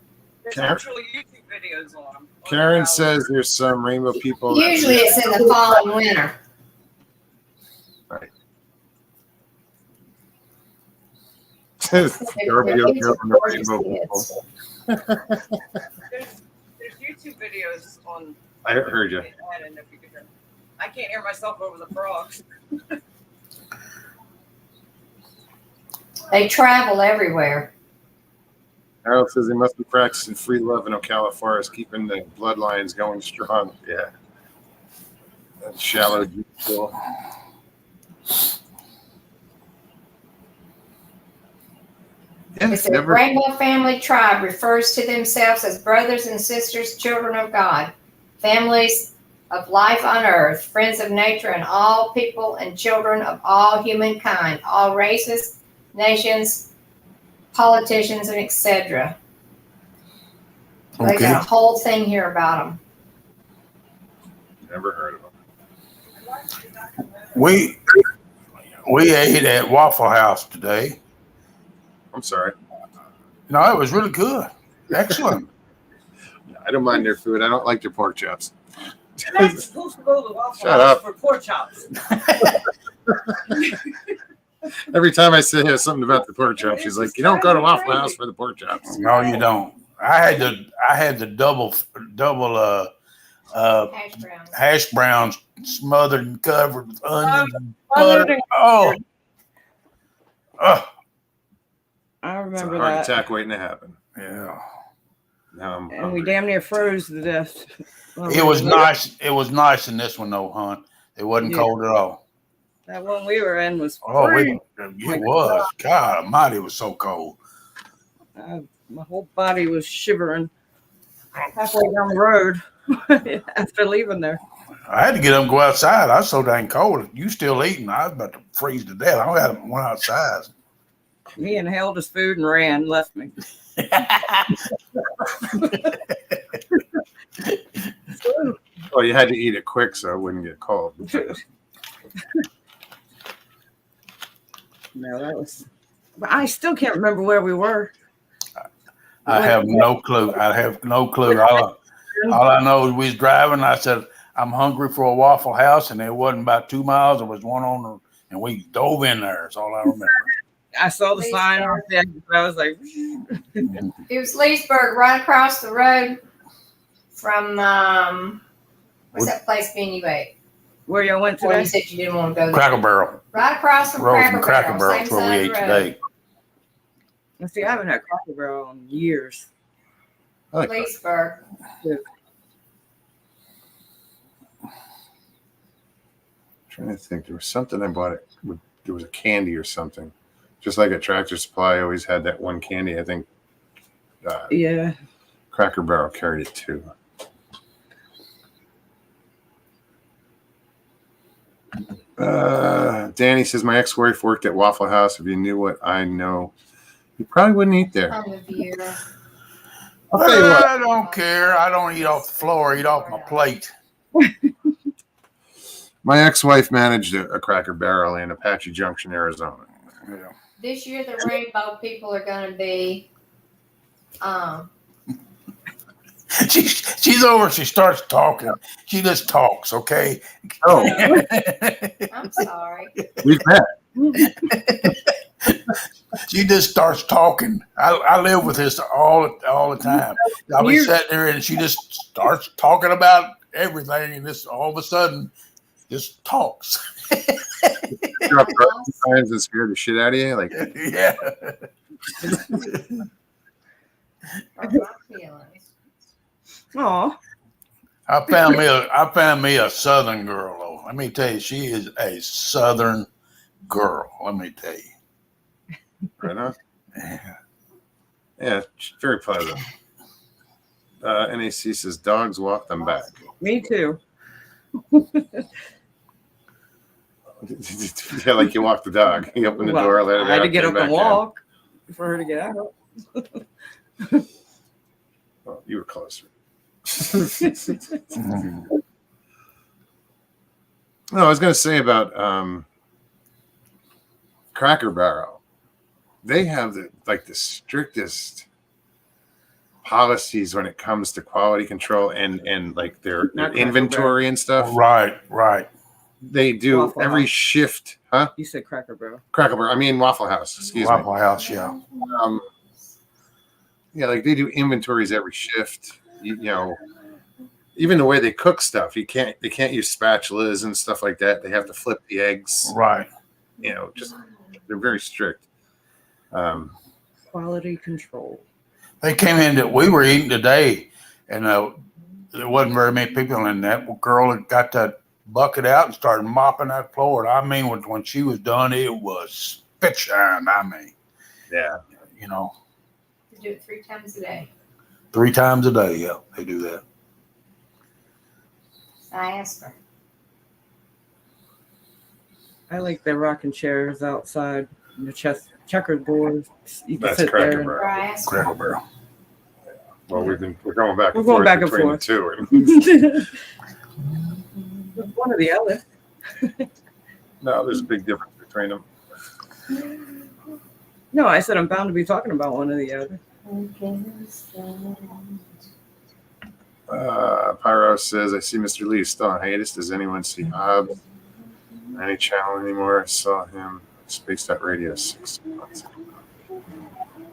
There's Karen? actually YouTube videos on them. Karen says there's some rainbow people. that- Usually it's in the fall and winter. Scorpio girl and the rainbow people. There's YouTube videos on. I heard you. I don't know if you could hear. I can't hear myself over the frogs. They travel everywhere. Harold says they must be practicing free love in Ocala Forest, keeping the bloodlines going strong. Yeah. That shallow deep pool. Yeah, It's a rainbow family tribe refers to themselves as brothers and sisters, children of God, families of life on earth, friends of nature, and all people and children of all humankind, all races, nations, politicians, and etc. They Okay. got a whole thing here about them. Never heard of them. We ate at Waffle House today. I'm sorry. No, it was really good. Excellent. I don't mind their food. I don't like their pork chops. You're not supposed to go to Waffle Shut House up. for pork chops. Every time I say something about the pork chops, she's like, "You don't go to Waffle House for the pork chops." No, you don't. I had the double Hash browns. hash browns smothered and covered with onions and Smothered butter. and Oh, I It's a remember heart that. attack waiting to happen. yeah. Now I'm And we hungry. damn near froze to death. It was nice. It was nice in this one though, hon. It wasn't Yeah. cold at all. That one we were in was Oh, freezing. it was. God Almighty, it was so cold. My whole body was shivering halfway down the road after leaving there. I had to get up and go outside. I was so dang cold. You still eating? I was about to freeze to death. I had went outside. He inhaled his food and ran, left me. Well, you had to eat it quick so it wouldn't get cold. No, that was. But I still can't remember where we were. I have no clue. I have no clue. All I know is we was driving. I said, I'm hungry for a Waffle House, and it wasn't about 2 miles. There was one on the, and we dove in there. That's all I remember. I saw the sign on the exit. I was like, It was Leesburg, right across the road from what's that place being you ate? where y'all went Well, you today? said you didn't want to go there. Cracker Barrel. Right across from Road from Cracker Cracker Barrel. Barrel. Same That's where we side ate of the road. today. Let's see, I haven't had Cracker Barrel in years. I like that. Leesburg. Trying to think, there was something I bought. There was a candy or something, just like at Tractor Supply. I always had that one candy. I think Yeah. Cracker Barrel carried it too. Danny says my ex-wife worked at Waffle House. If you knew what I know, you probably wouldn't eat there. Time of year. I'll tell you what. I don't care. I don't eat off the floor. I eat off my plate. My ex-wife managed a Cracker Barrel in Apache Junction, Arizona. Yeah. This year, the rainbow people are going to be She's over. She starts talking. She just talks. Okay. Oh, I'm sorry. we've met. She just starts talking. I live with this all the time. I'll be sitting there and she just starts talking about everything, and this all of a sudden just talks. Drop times and scared the shit out of you. Like, Yeah. Aw. I found me a Southern girl though. Let me tell you, she is a Southern girl. Let me tell you. right on. Yeah, very pleasant. NAC says dogs walk them back. Me too. Yeah, like you walk the dog. You open the door, let it out. I had to get up back and walk for her to get out. Oh, you were closer. No, I was going to say about Cracker Barrel. They have the strictest policies when it comes to quality control and like their inventory and stuff. Right. They do Waffle every House. shift, huh? You said Cracker Barrel. Cracker Barrel. I mean Waffle House. Excuse me. Waffle House, yeah. Yeah, like they do inventories every shift. You know, even the way they cook stuff, they can't use spatulas and stuff like that. They have to flip the eggs. Right. You know, just they're very strict. Quality control. They came in that we were eating today, and there wasn't very many people in that. Girl had got that bucket out and started mopping that floor. I mean, when she was done, it was spit shine. I mean, Yeah. you know, You do it 3 times a day. 3 times a day. Yeah, they do that. I asked her. I like the rocking chairs outside, and the checkered boards. You can That's sit Cracker there. Barrel. Or I asked her. Cracker Barrel. Well, we're going back. We're and going forth back and between forth. the two. One or the other. No, there's a big difference between them. No, I said I'm bound to be talking about one or the other. Pyro says, I see Mr. Lee still on hiatus. Does anyone see Hobbs? Any channel anymore? I saw him. Spaced Out Radio 6 months ago.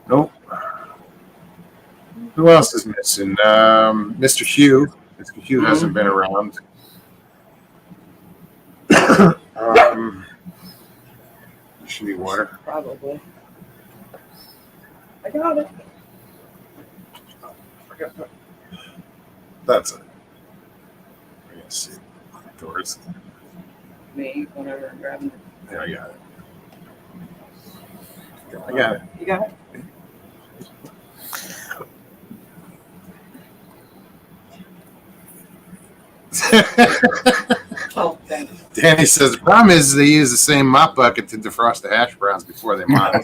Nope. Who else is missing? Mr. Hugh. Mr. Hugh hasn't been around. Should be water. Probably. I got it. That's it. We're gonna see. Doors. Me, whenever I'm grabbing it. Yeah, I got it. I got it. You got it? Oh, thanks. Danny says the problem is they use the same mop bucket to defrost the hash browns before they mop.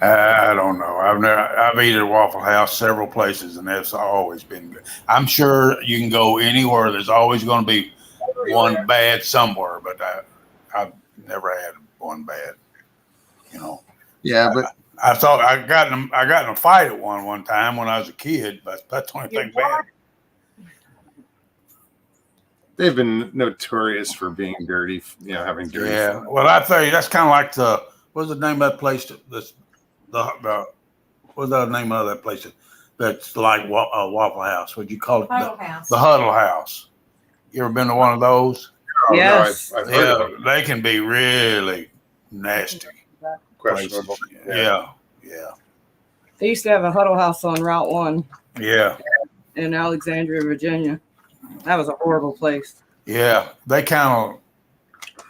I don't know. I've eaten at Waffle House several places, and that's always been good. I'm sure you can go anywhere. There's always going to be one bad somewhere, but I've never had one bad. You know. Yeah, but I thought I got in a fight at one time when I was a kid, but that's the only thing bad. they've been notorious for being dirty. You know, having dirty. Yeah. food. Well, I tell you, that's kind of like what's the name of that place? What's the name of that place? That's like Waffle House. What'd you call it? Huddle House. The Huddle House. You ever been to one of those? Oh, Yes. no, I've heard of them. They can be really nasty. Questionable. Yeah. They used to have a Huddle House on Route 1 Yeah. in Alexandria, Virginia. That was a horrible place. Yeah. They kind of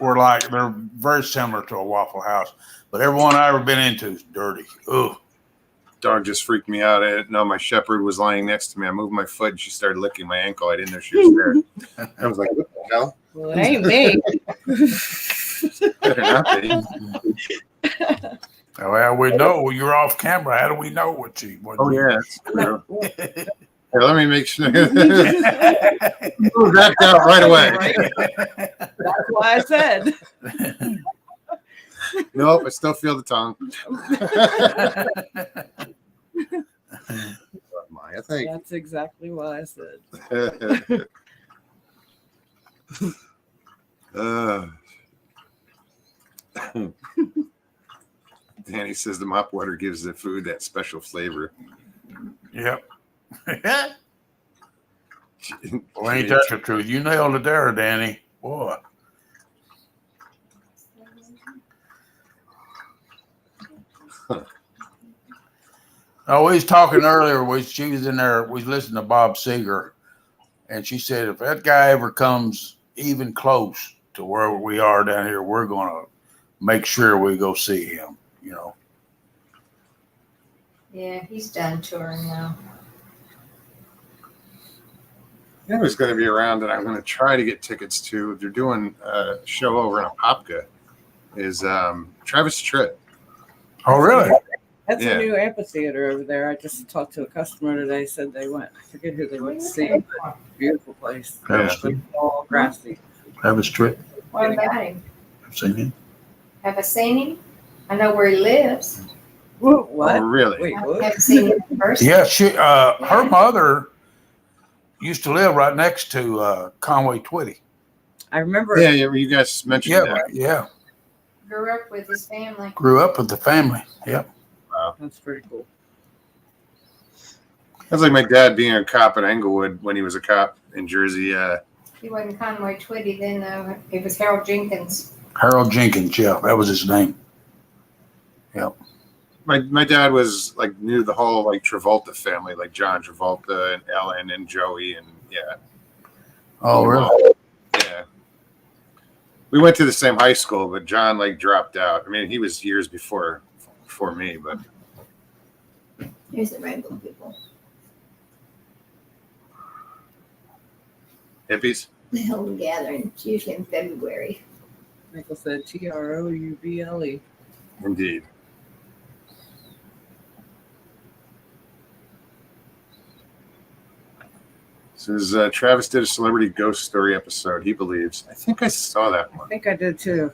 were like, they're very similar to a Waffle House, but everyone I've ever been into is dirty. Ugh. Dog just freaked me out. I didn't know my shepherd was lying next to me. I moved my foot and she started licking my ankle. I didn't know she was there. I was like, what the hell? Well, it ain't me. Better not be. Well, we know you're off camera. How do we know what you? Oh, yeah, that's true. Here, let me make sure. Move that out right away. That's why I said. Nope, I still feel the tongue. think. That's exactly what I said. Danny says the mop water gives the food that special flavor. Yep. Well, ain't that the truth? You nailed it there, Danny. Boy. Oh, we was talking earlier. She was in there. We was listening to Bob Seger, and she said, if that guy ever comes even close to where we are down here, we're going to make sure we go see him, you know. Yeah, he's done touring now. I was going to be around, and I'm going to try to get tickets to. They're doing a show over in Apopka. Is Travis Tritt. Oh, really? That's Yeah. a new amphitheater over there. I just talked to a customer today. Said they went. I forget who they went to see. But beautiful place. Travis But all grassy. Travis Tritt. What about him? I've seen him. Have I seen him? I know where he lives. Whoa, what? Oh, really? Wait, I what? haven't seen him in person. Yeah, her mother used to live right next to Conway Twitty. I remember. Yeah, you guys mentioned that. Yeah. Grew up with his family. Grew up with the family. Yep. That's pretty cool. That's like my dad being a cop in Englewood when he was a cop in Jersey. He wasn't Conway Twitty then, though. It was Harold Jenkins. Harold Jenkins, yeah, that was his name. Yep. My dad was like knew the whole like Travolta family, like John Travolta and Ellen and Joey, and yeah. Oh, really? Yeah. We went to the same high school, but John like dropped out. I mean, he was years before me, but Here's the rainbow people. hippies. They hold a gathering. It's usually in February. Michael said TROUBLE. Indeed. Says Travis did a celebrity ghost story episode. He believes. I think I saw that I one. think I did too.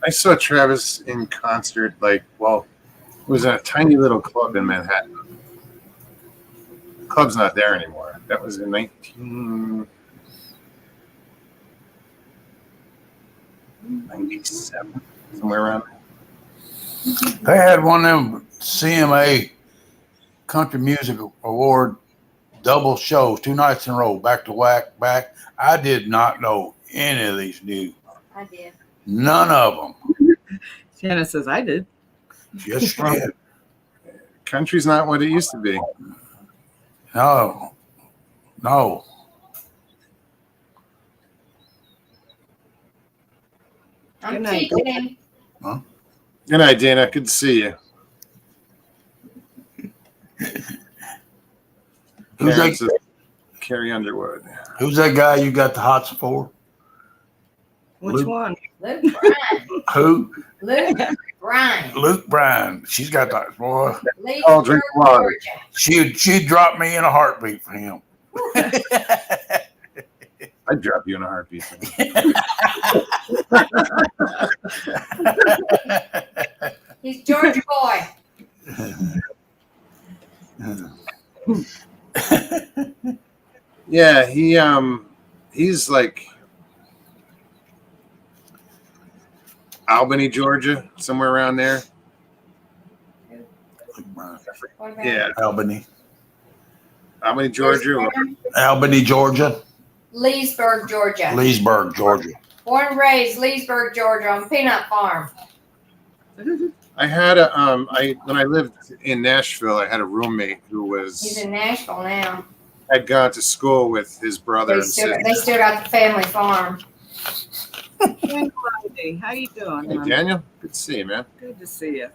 I saw Travis in concert. Like, well, it was in a tiny little club in Manhattan. The club's not there anymore. That was in 1997, somewhere around there. They had one of them CMA Country Music Award double shows, 2 nights in a row, back to back. I did not know any of these new. I did. None of them. Shanna says I did. Yes, you did. Country's not what it used to be. No. I'm Good night. teaching him. Good night, Dana. Good to see you. Who's Karen that? says, Carrie Underwood. Who's that guy you got the hots for? Which Luke. one? Luke Bryan. Who? Luke Bryan. Luke Bryan. She's got that boy. Oh, drink Leesburg, water. Georgia. She'd drop me in a heartbeat for him. I'd drop you in a heartbeat. He's Georgia boy. Yeah, he's like Albany, Georgia, somewhere around there. What about Yeah, Albany, Georgia. Or, Albany, Georgia. Leesburg, Georgia. Leesburg, Georgia. Born and raised Leesburg, Georgia on Peanut Farm. I had when I lived in Nashville, I had a roommate who He's in Nashville now. had gone to school with his brother They and still, sister. they still got the family farm. Hey, how you doing? Hey, hon? Daniel, good to see you, man. Good to see you.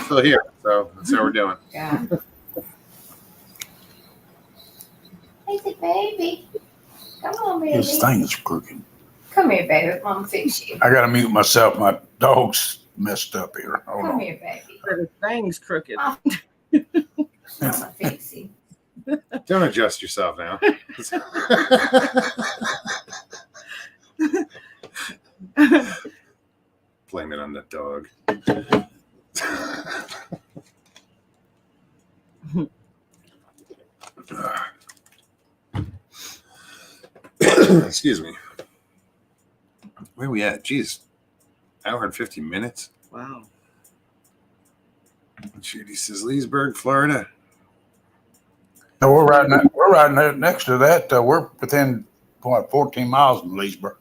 Still here, so that's how we're doing. God. He's a baby. Come on, baby. His thing is crooked. Come here, baby. Mom fix you. I got to mute myself. My dog's messed up here. Hold Come on. here, baby. Her thing's crooked. Mama fix you. Don't adjust yourself now. Blame it on the dog. Excuse me. Where we at? Jeez, hour and 50 minutes. Wow. Judy says Leesburg, Florida. No, we're right next to that. We're within 14 miles from Leesburg,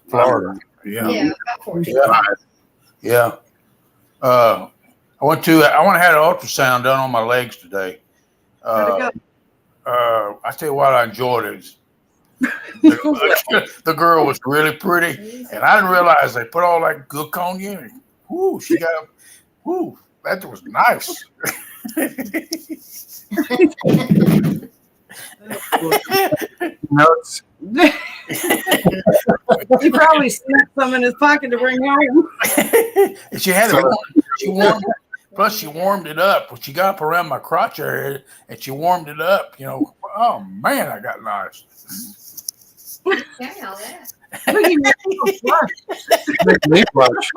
Florida. Yeah. Yeah, about 14. Yeah. I want to have an ultrasound done on my legs today. How'd it I tell you what, I enjoyed it. The girl was really pretty, and I didn't realize they put all that gook on you. And, whoo, that was nice. Notes. He probably snuck some in his pocket to bring home. And she had it. She warmed it up. She got up around my crotch area, and she warmed it up. Oh man, I got nice. Yeah, all that. Look, he made me flush. Make me blush.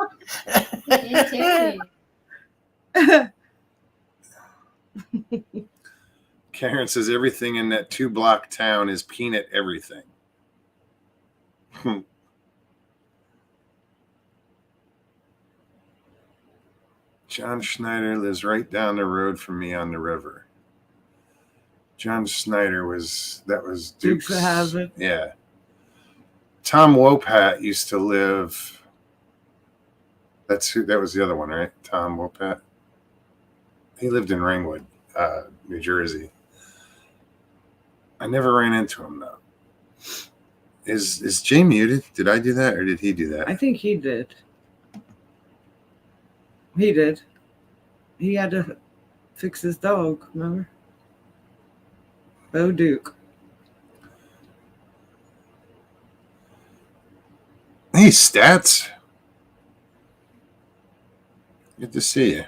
Karen says everything in that 2-block town is peanut everything. John Schneider lives right down the road from me on the river. John Schneider was Dukes of Hazzard. Yeah. Tom Wopat used to live. That was the other one, right? Tom Wopat. He lived in Ringwood, New Jersey. I never ran into him though. Is Jay muted? Did I do that or did he do that? I think he did. He did. He had to fix his dog, remember? Bo Duke. Hey, Stats. Good to see you.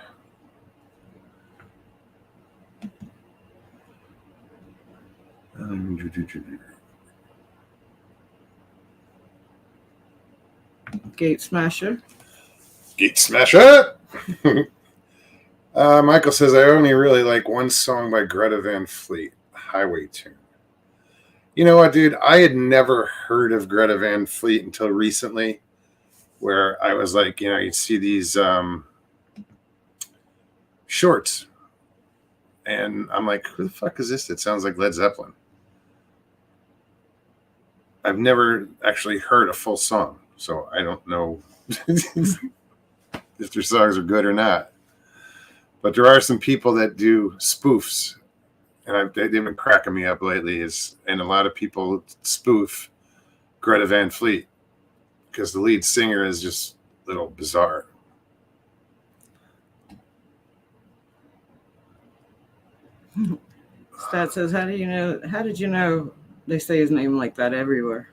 Gate Smasher. Gate Smasher. Michael says, I only really like one song by Greta Van Fleet, Highway Tune. You know what, dude? I had never heard of Greta Van Fleet until recently, where I was like, you'd see these shorts. And I'm like, who the fuck is this? It sounds like Led Zeppelin. I've never actually heard a full song, so I don't know if their songs are good or not. But there are some people that do spoofs, and they've been cracking me up lately. And a lot of people spoof Greta Van Fleet because the lead singer is just a little bizarre. Stat says, how did you know they say his name like that everywhere?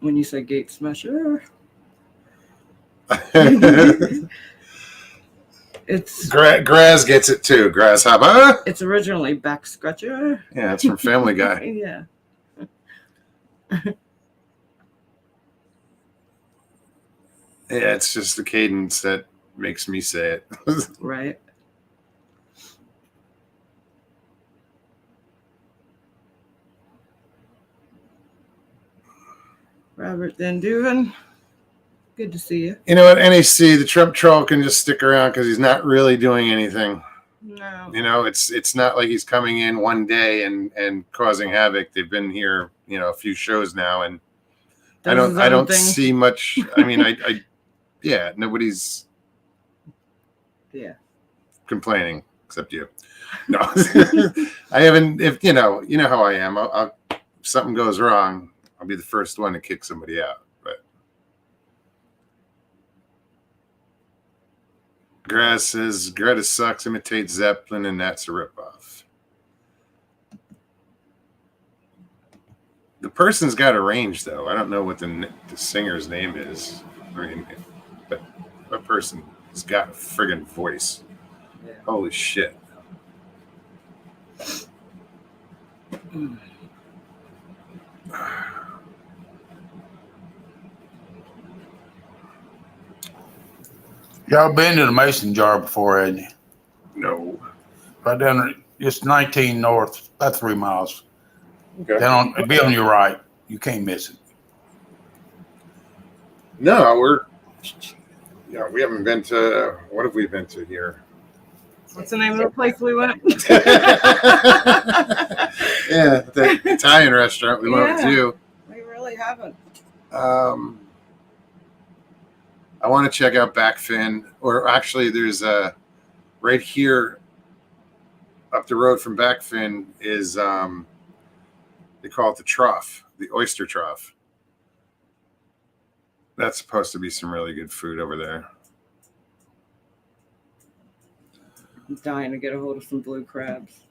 When you say Gate Smasher. It's Graz gets it too. Grasshopper. It's originally Back Scratcher. Yeah, it's from Family Guy. Yeah. Yeah, it's just the cadence that makes me say it. Right. Robert Van Duven. Good to see you. You know what, NAC, the Trump troll can just stick around because he's not really doing anything. No. It's not like he's coming in one day and causing havoc. They've been here, a few shows now, and I don't see much. I mean, nobody's complaining except you. No, I haven't. If you know how I am. If something goes wrong, I'll be the first one to kick somebody out. But Grass says Greta sucks, imitates Zeppelin, and that's a ripoff. The person's got a range, though. I don't know what the singer's name is. But a person has got a friggin' voice. Yeah. Holy shit. Y'all been to the Mason Jar before, hadn't you? No. Right down there, just 19 north, about 3 miles. Okay. Be on your right. You can't miss it. No, we haven't been to. What have we been to here? What's the name of the place we went? Yeah, the Italian restaurant we went to. We really haven't. I want to check out Backfin, or actually, there's a right here up the road from Backfin is they call it the Trough, the Oyster Trough. That's supposed to be some really good food over there. I'm dying to get a hold of some blue crabs.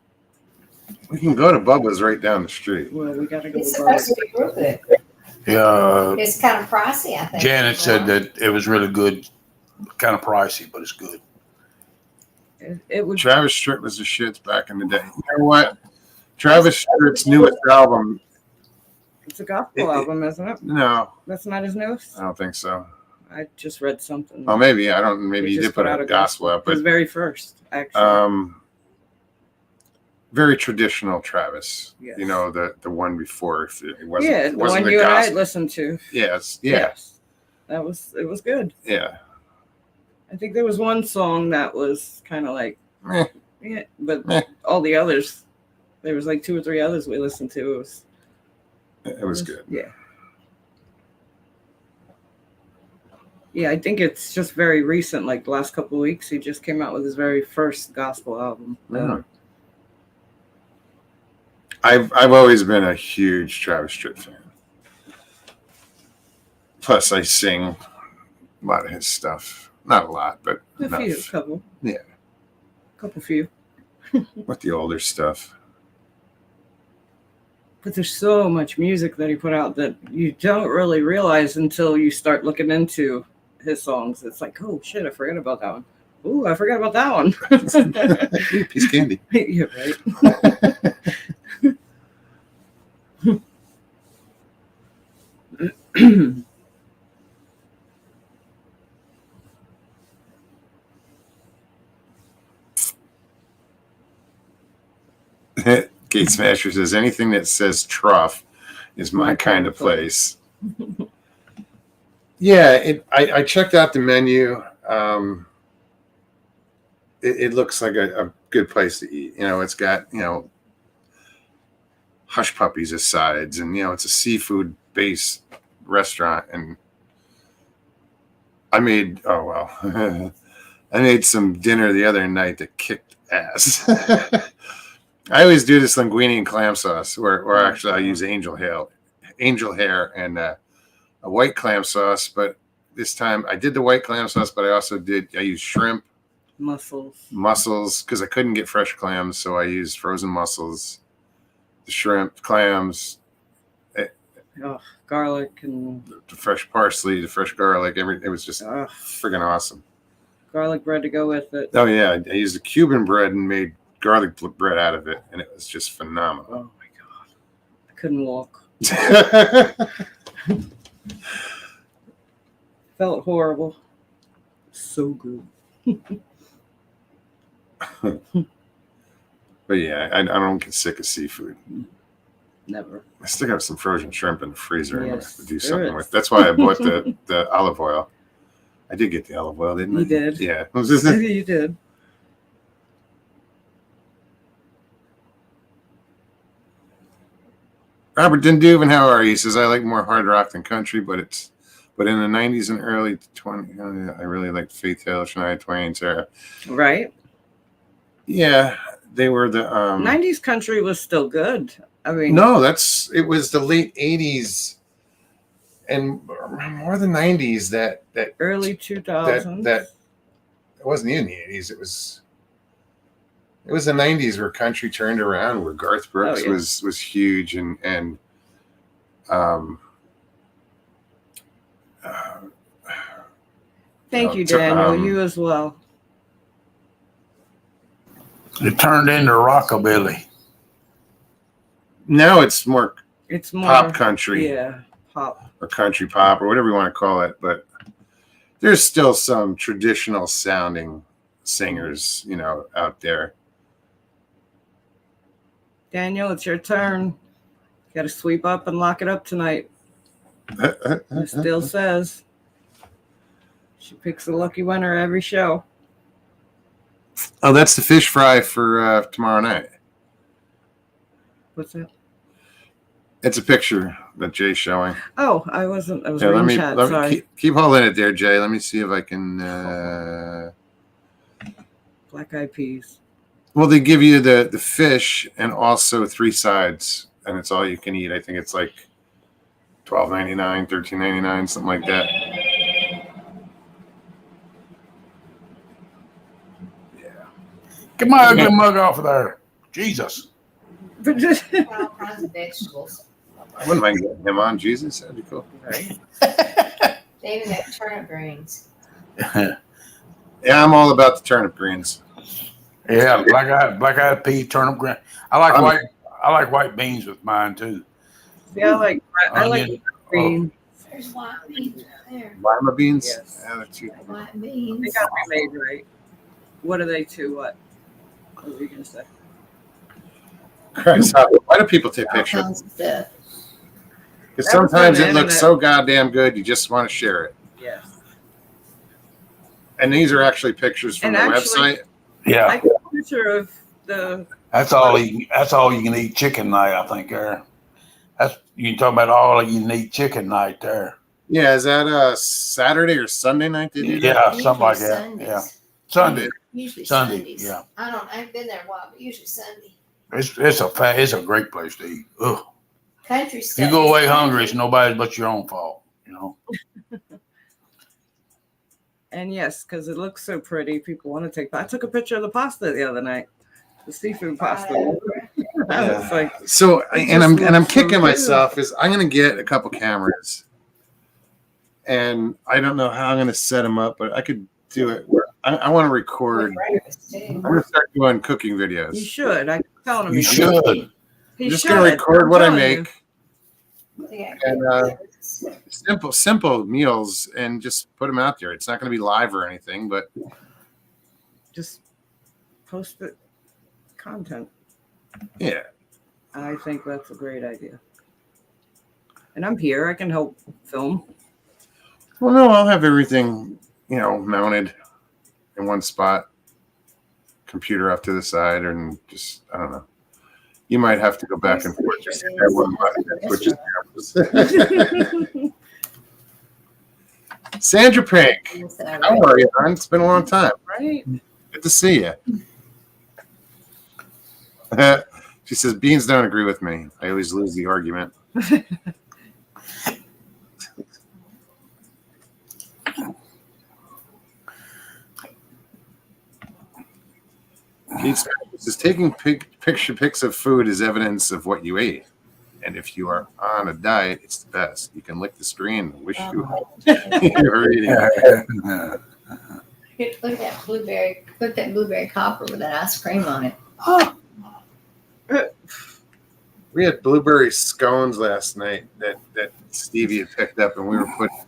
We can go to Bubba's right down the street. Well, we got to go It's to supposed Bubba's. to be real good. Yeah. It's kind of pricey, I think. Janet said that it was really good, kind of pricey, but it's good. It was Travis Stritt was the shits back in the day. You know what? Travis Stritt's newest album. It's a gospel album, isn't it? No, That's not his newest. I don't think so. I just read something. Oh, maybe I don't. Maybe He he just did put out put out a a gospel up, His but very first, actually. very traditional Travis. Yes. You know, the one before. If it wasn't, Yeah, it the wasn't one a you and I gospel. listened to. Yes. Yeah. Yes. It was good. Yeah. I think there was one song that was kind of like, Meh. yeah, but Meh. all the others, there was like 2 or 3 others we listened to. It was good. Yeah. Yeah, I think it's just very recent, like the last couple of weeks. He just came out with his very first gospel album. Yeah. I've always been a huge Travis Stritt fan. Plus, I sing a lot of his stuff. Not a lot, but enough. Couple. Yeah. Few. With the older stuff. But there's so much music that he put out that you don't really realize until you start looking into his songs. It's like, oh shit, I forgot about that one. Ooh, I forgot about that one. Piece of candy. Yeah, right. Gate Smasher says anything that says trough is my kind of place. Yeah, I checked out the menu. It looks like a good place to eat. You know, it's got, hush puppies as sides, and it's a seafood based restaurant. And I made I made some dinner the other night that kicked ass. I always do this linguine and clam sauce, or actually I use angel hair and a white clam sauce. But this time I did the white clam sauce, but I used shrimp, mussels, because I couldn't get fresh clams, so I used frozen mussels, the shrimp, clams, garlic and the fresh parsley, the fresh garlic. It was just friggin' awesome. Garlic bread to go with it. Oh yeah, I used the Cuban bread and made garlic bread out of it, and it was just phenomenal. Oh my god, I couldn't walk. Felt horrible. So good. But yeah, I don't get sick of seafood. Never. I still have some frozen shrimp in the freezer. I'm gonna have to do there something is. with. That's why I bought the olive oil. I did get the olive oil, didn't I? You did. Yeah. You did. Robert Dinduvan, how are you? He says I like more hard rock than country, but in the 90s and early 20s, I really liked Faith Hill, Shania Twain, Sarah. Right. Yeah, they were the 90s country was still good. I mean, no, it was the late 80s and more than 90s that early 2000s. that it wasn't even the 80s. It was the 90s where country turned around, where Garth Brooks was huge and thank you, Daniel. You as well. It turned into rockabilly. now it's more pop country. Yeah, pop. Or country pop or whatever you want to call it, but there's still some traditional sounding singers, out there. Daniel, it's your turn. Got to sweep up and lock it up tonight. It still says she picks a lucky winner every show. Oh, that's the fish fry for tomorrow night. What's that? It's a picture that Jay's showing. Oh, I was Yeah, reading chat. Sorry. Keep holding it there, Jay. Let me see if I can. Black eyed peas. Well, they give you the fish and also 3 sides, and it's all you can eat. I think it's like $12.99, $13.99, something like that. Yeah. Get my ugly mug off of there. Jesus. All kinds of vegetables. I wouldn't mind getting him on. Jesus, that'd be cool. Right. They even have turnip greens. Yeah, I'm all about the turnip greens. Yeah, black eyed pea, turnip green. I like white beans with mine too. Yeah, I like green. There's white beans right there. Lima beans? Yes. Yeah, they're cute. White They beans. got to be made right. What are they to what? What were you going to say? Grasshopper. Why do people take All pictures? kinds of stuff. Because That was sometimes on the it looks internet. so goddamn good, you just want to share it. Yes. And these are actually pictures from And the actually- website. Yeah, I got a picture of the. that's all you can eat chicken night, I think. There, that's you can talk about all you can eat chicken night there. Yeah, is that Saturday or Sunday night? They do that? Yeah, Usually something like that. Sundays. Yeah, Sunday. Usually Sunday, Sundays. yeah. I haven't been there in a while, but usually Sunday. It's a great place to eat. Ugh. Country If stuff. you go is away country. hungry, it's nobody's but your own fault. You know. And yes, because it looks so pretty, people want to take. I took a picture of the pasta the other night, the seafood pasta. I was like, So, It and just I'm looks so kicking good. myself is I'm gonna get a couple cameras, and I don't know how I'm gonna set them up, but I could do it. I want to record. Breakfast, too. I'm gonna start doing cooking you videos. should. I tell him You should. He I'm just should. gonna record I'm what I telling you. make, They got and good simple meals, and just put them out there. It's not gonna be live or anything, but Just post the content. yeah. I think that's a great idea. And I'm here. I can help film. Well, no, I'll have everything, mounted in one spot, computer off to the side, and just, I don't know. You might have to go back and forth. Just hit that one button that switches cameras. Sandra Pink, things. how are you, hon? It's been a long time. Right? Good to see you. She says, Beans don't agree with me. I always lose the argument. Keith says, taking pics of food is evidence of what you ate. And if you are on a diet, it's the best. You can lick the screen and wish you were eating. Look at that blueberry. Look at that blueberry copper with that ice cream on it. We had blueberry scones last night that Stevie had picked up, and we were putting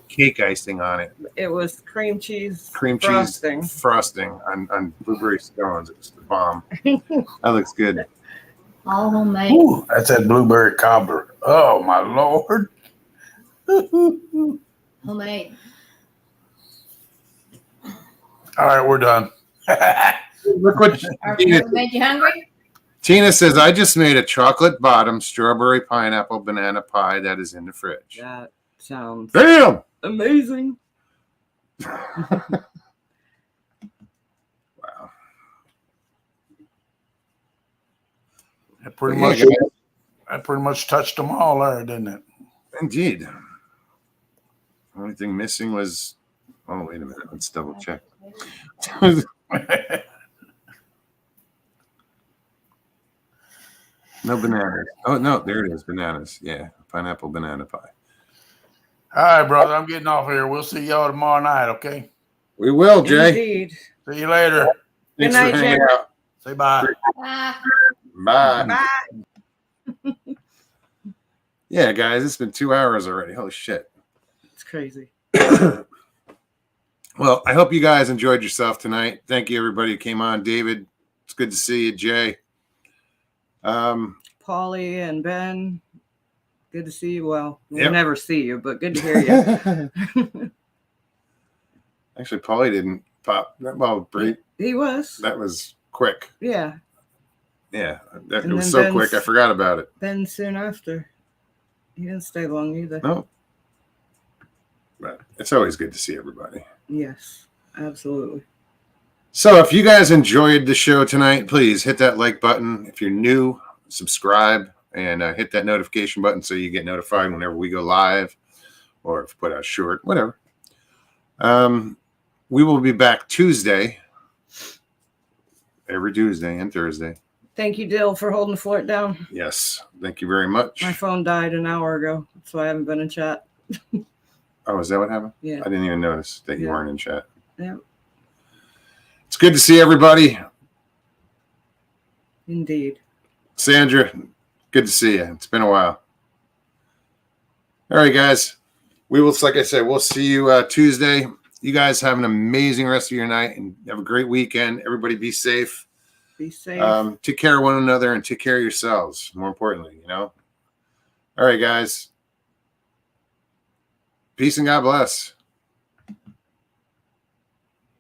cake icing on it. It was cream cheese Frosting on blueberry scones. It was the bomb. That looks good. All homemade. Ooh, that's that blueberry cobbler. Oh my Lord. Homemade. All right, we're done. Look what Made you hungry? Tina says. I just made a chocolate bottom strawberry pineapple banana pie that is in the fridge. That sounds Damn. amazing. Wow. That pretty Yeah, much guys. that pretty much touched them all there, didn't it? Indeed. Only thing missing was. Oh, wait a minute. Let's double check. No bananas. Oh no, there it is. Bananas. Yeah, pineapple banana pie. All right, brother. I'm getting off here. We'll see y'all tomorrow night, okay? We will, Jay. Indeed. See you later. Thanks Good night, for hanging Jay. out. Say bye. Ah. Bye. Bye. Yeah, guys, it's been 2 hours already. Holy shit. It's crazy. Well, I hope you guys enjoyed yourself tonight. Thank you, everybody who came on. David, it's good to see you. Jay. Paulie and Ben. Good to see you. Well, we'll Yep. never see you, but good to hear you. Actually, Paulie didn't pop. Well, Bree, He was. that was quick. Yeah. Yeah, it And was then so Ben's- quick. I forgot about it. Ben soon after. He didn't stay long either. No, but it's always good to see everybody. Yes, absolutely. So if you guys enjoyed the show tonight, please hit that like button. If you're new, subscribe and hit that notification button so you get notified whenever we go live or if we put out short, whatever. We will be back Tuesday, every Tuesday and Thursday. Thank you, Dill, for holding the fort down. Yes, thank you very much. My phone died an hour ago, so I haven't been in chat. Oh, is that what happened? Yeah. I didn't even notice that you Yeah. weren't in chat. Yeah, It's good to see everybody. indeed. Sandra, good to see you. It's been a while. All right, guys. We will, like I said, we'll see you Tuesday. You guys have an amazing rest of your night and have a great weekend. Everybody be safe. Be safe. Take care of one another and take care of yourselves, more importantly, you know? All right, guys. Peace and God bless.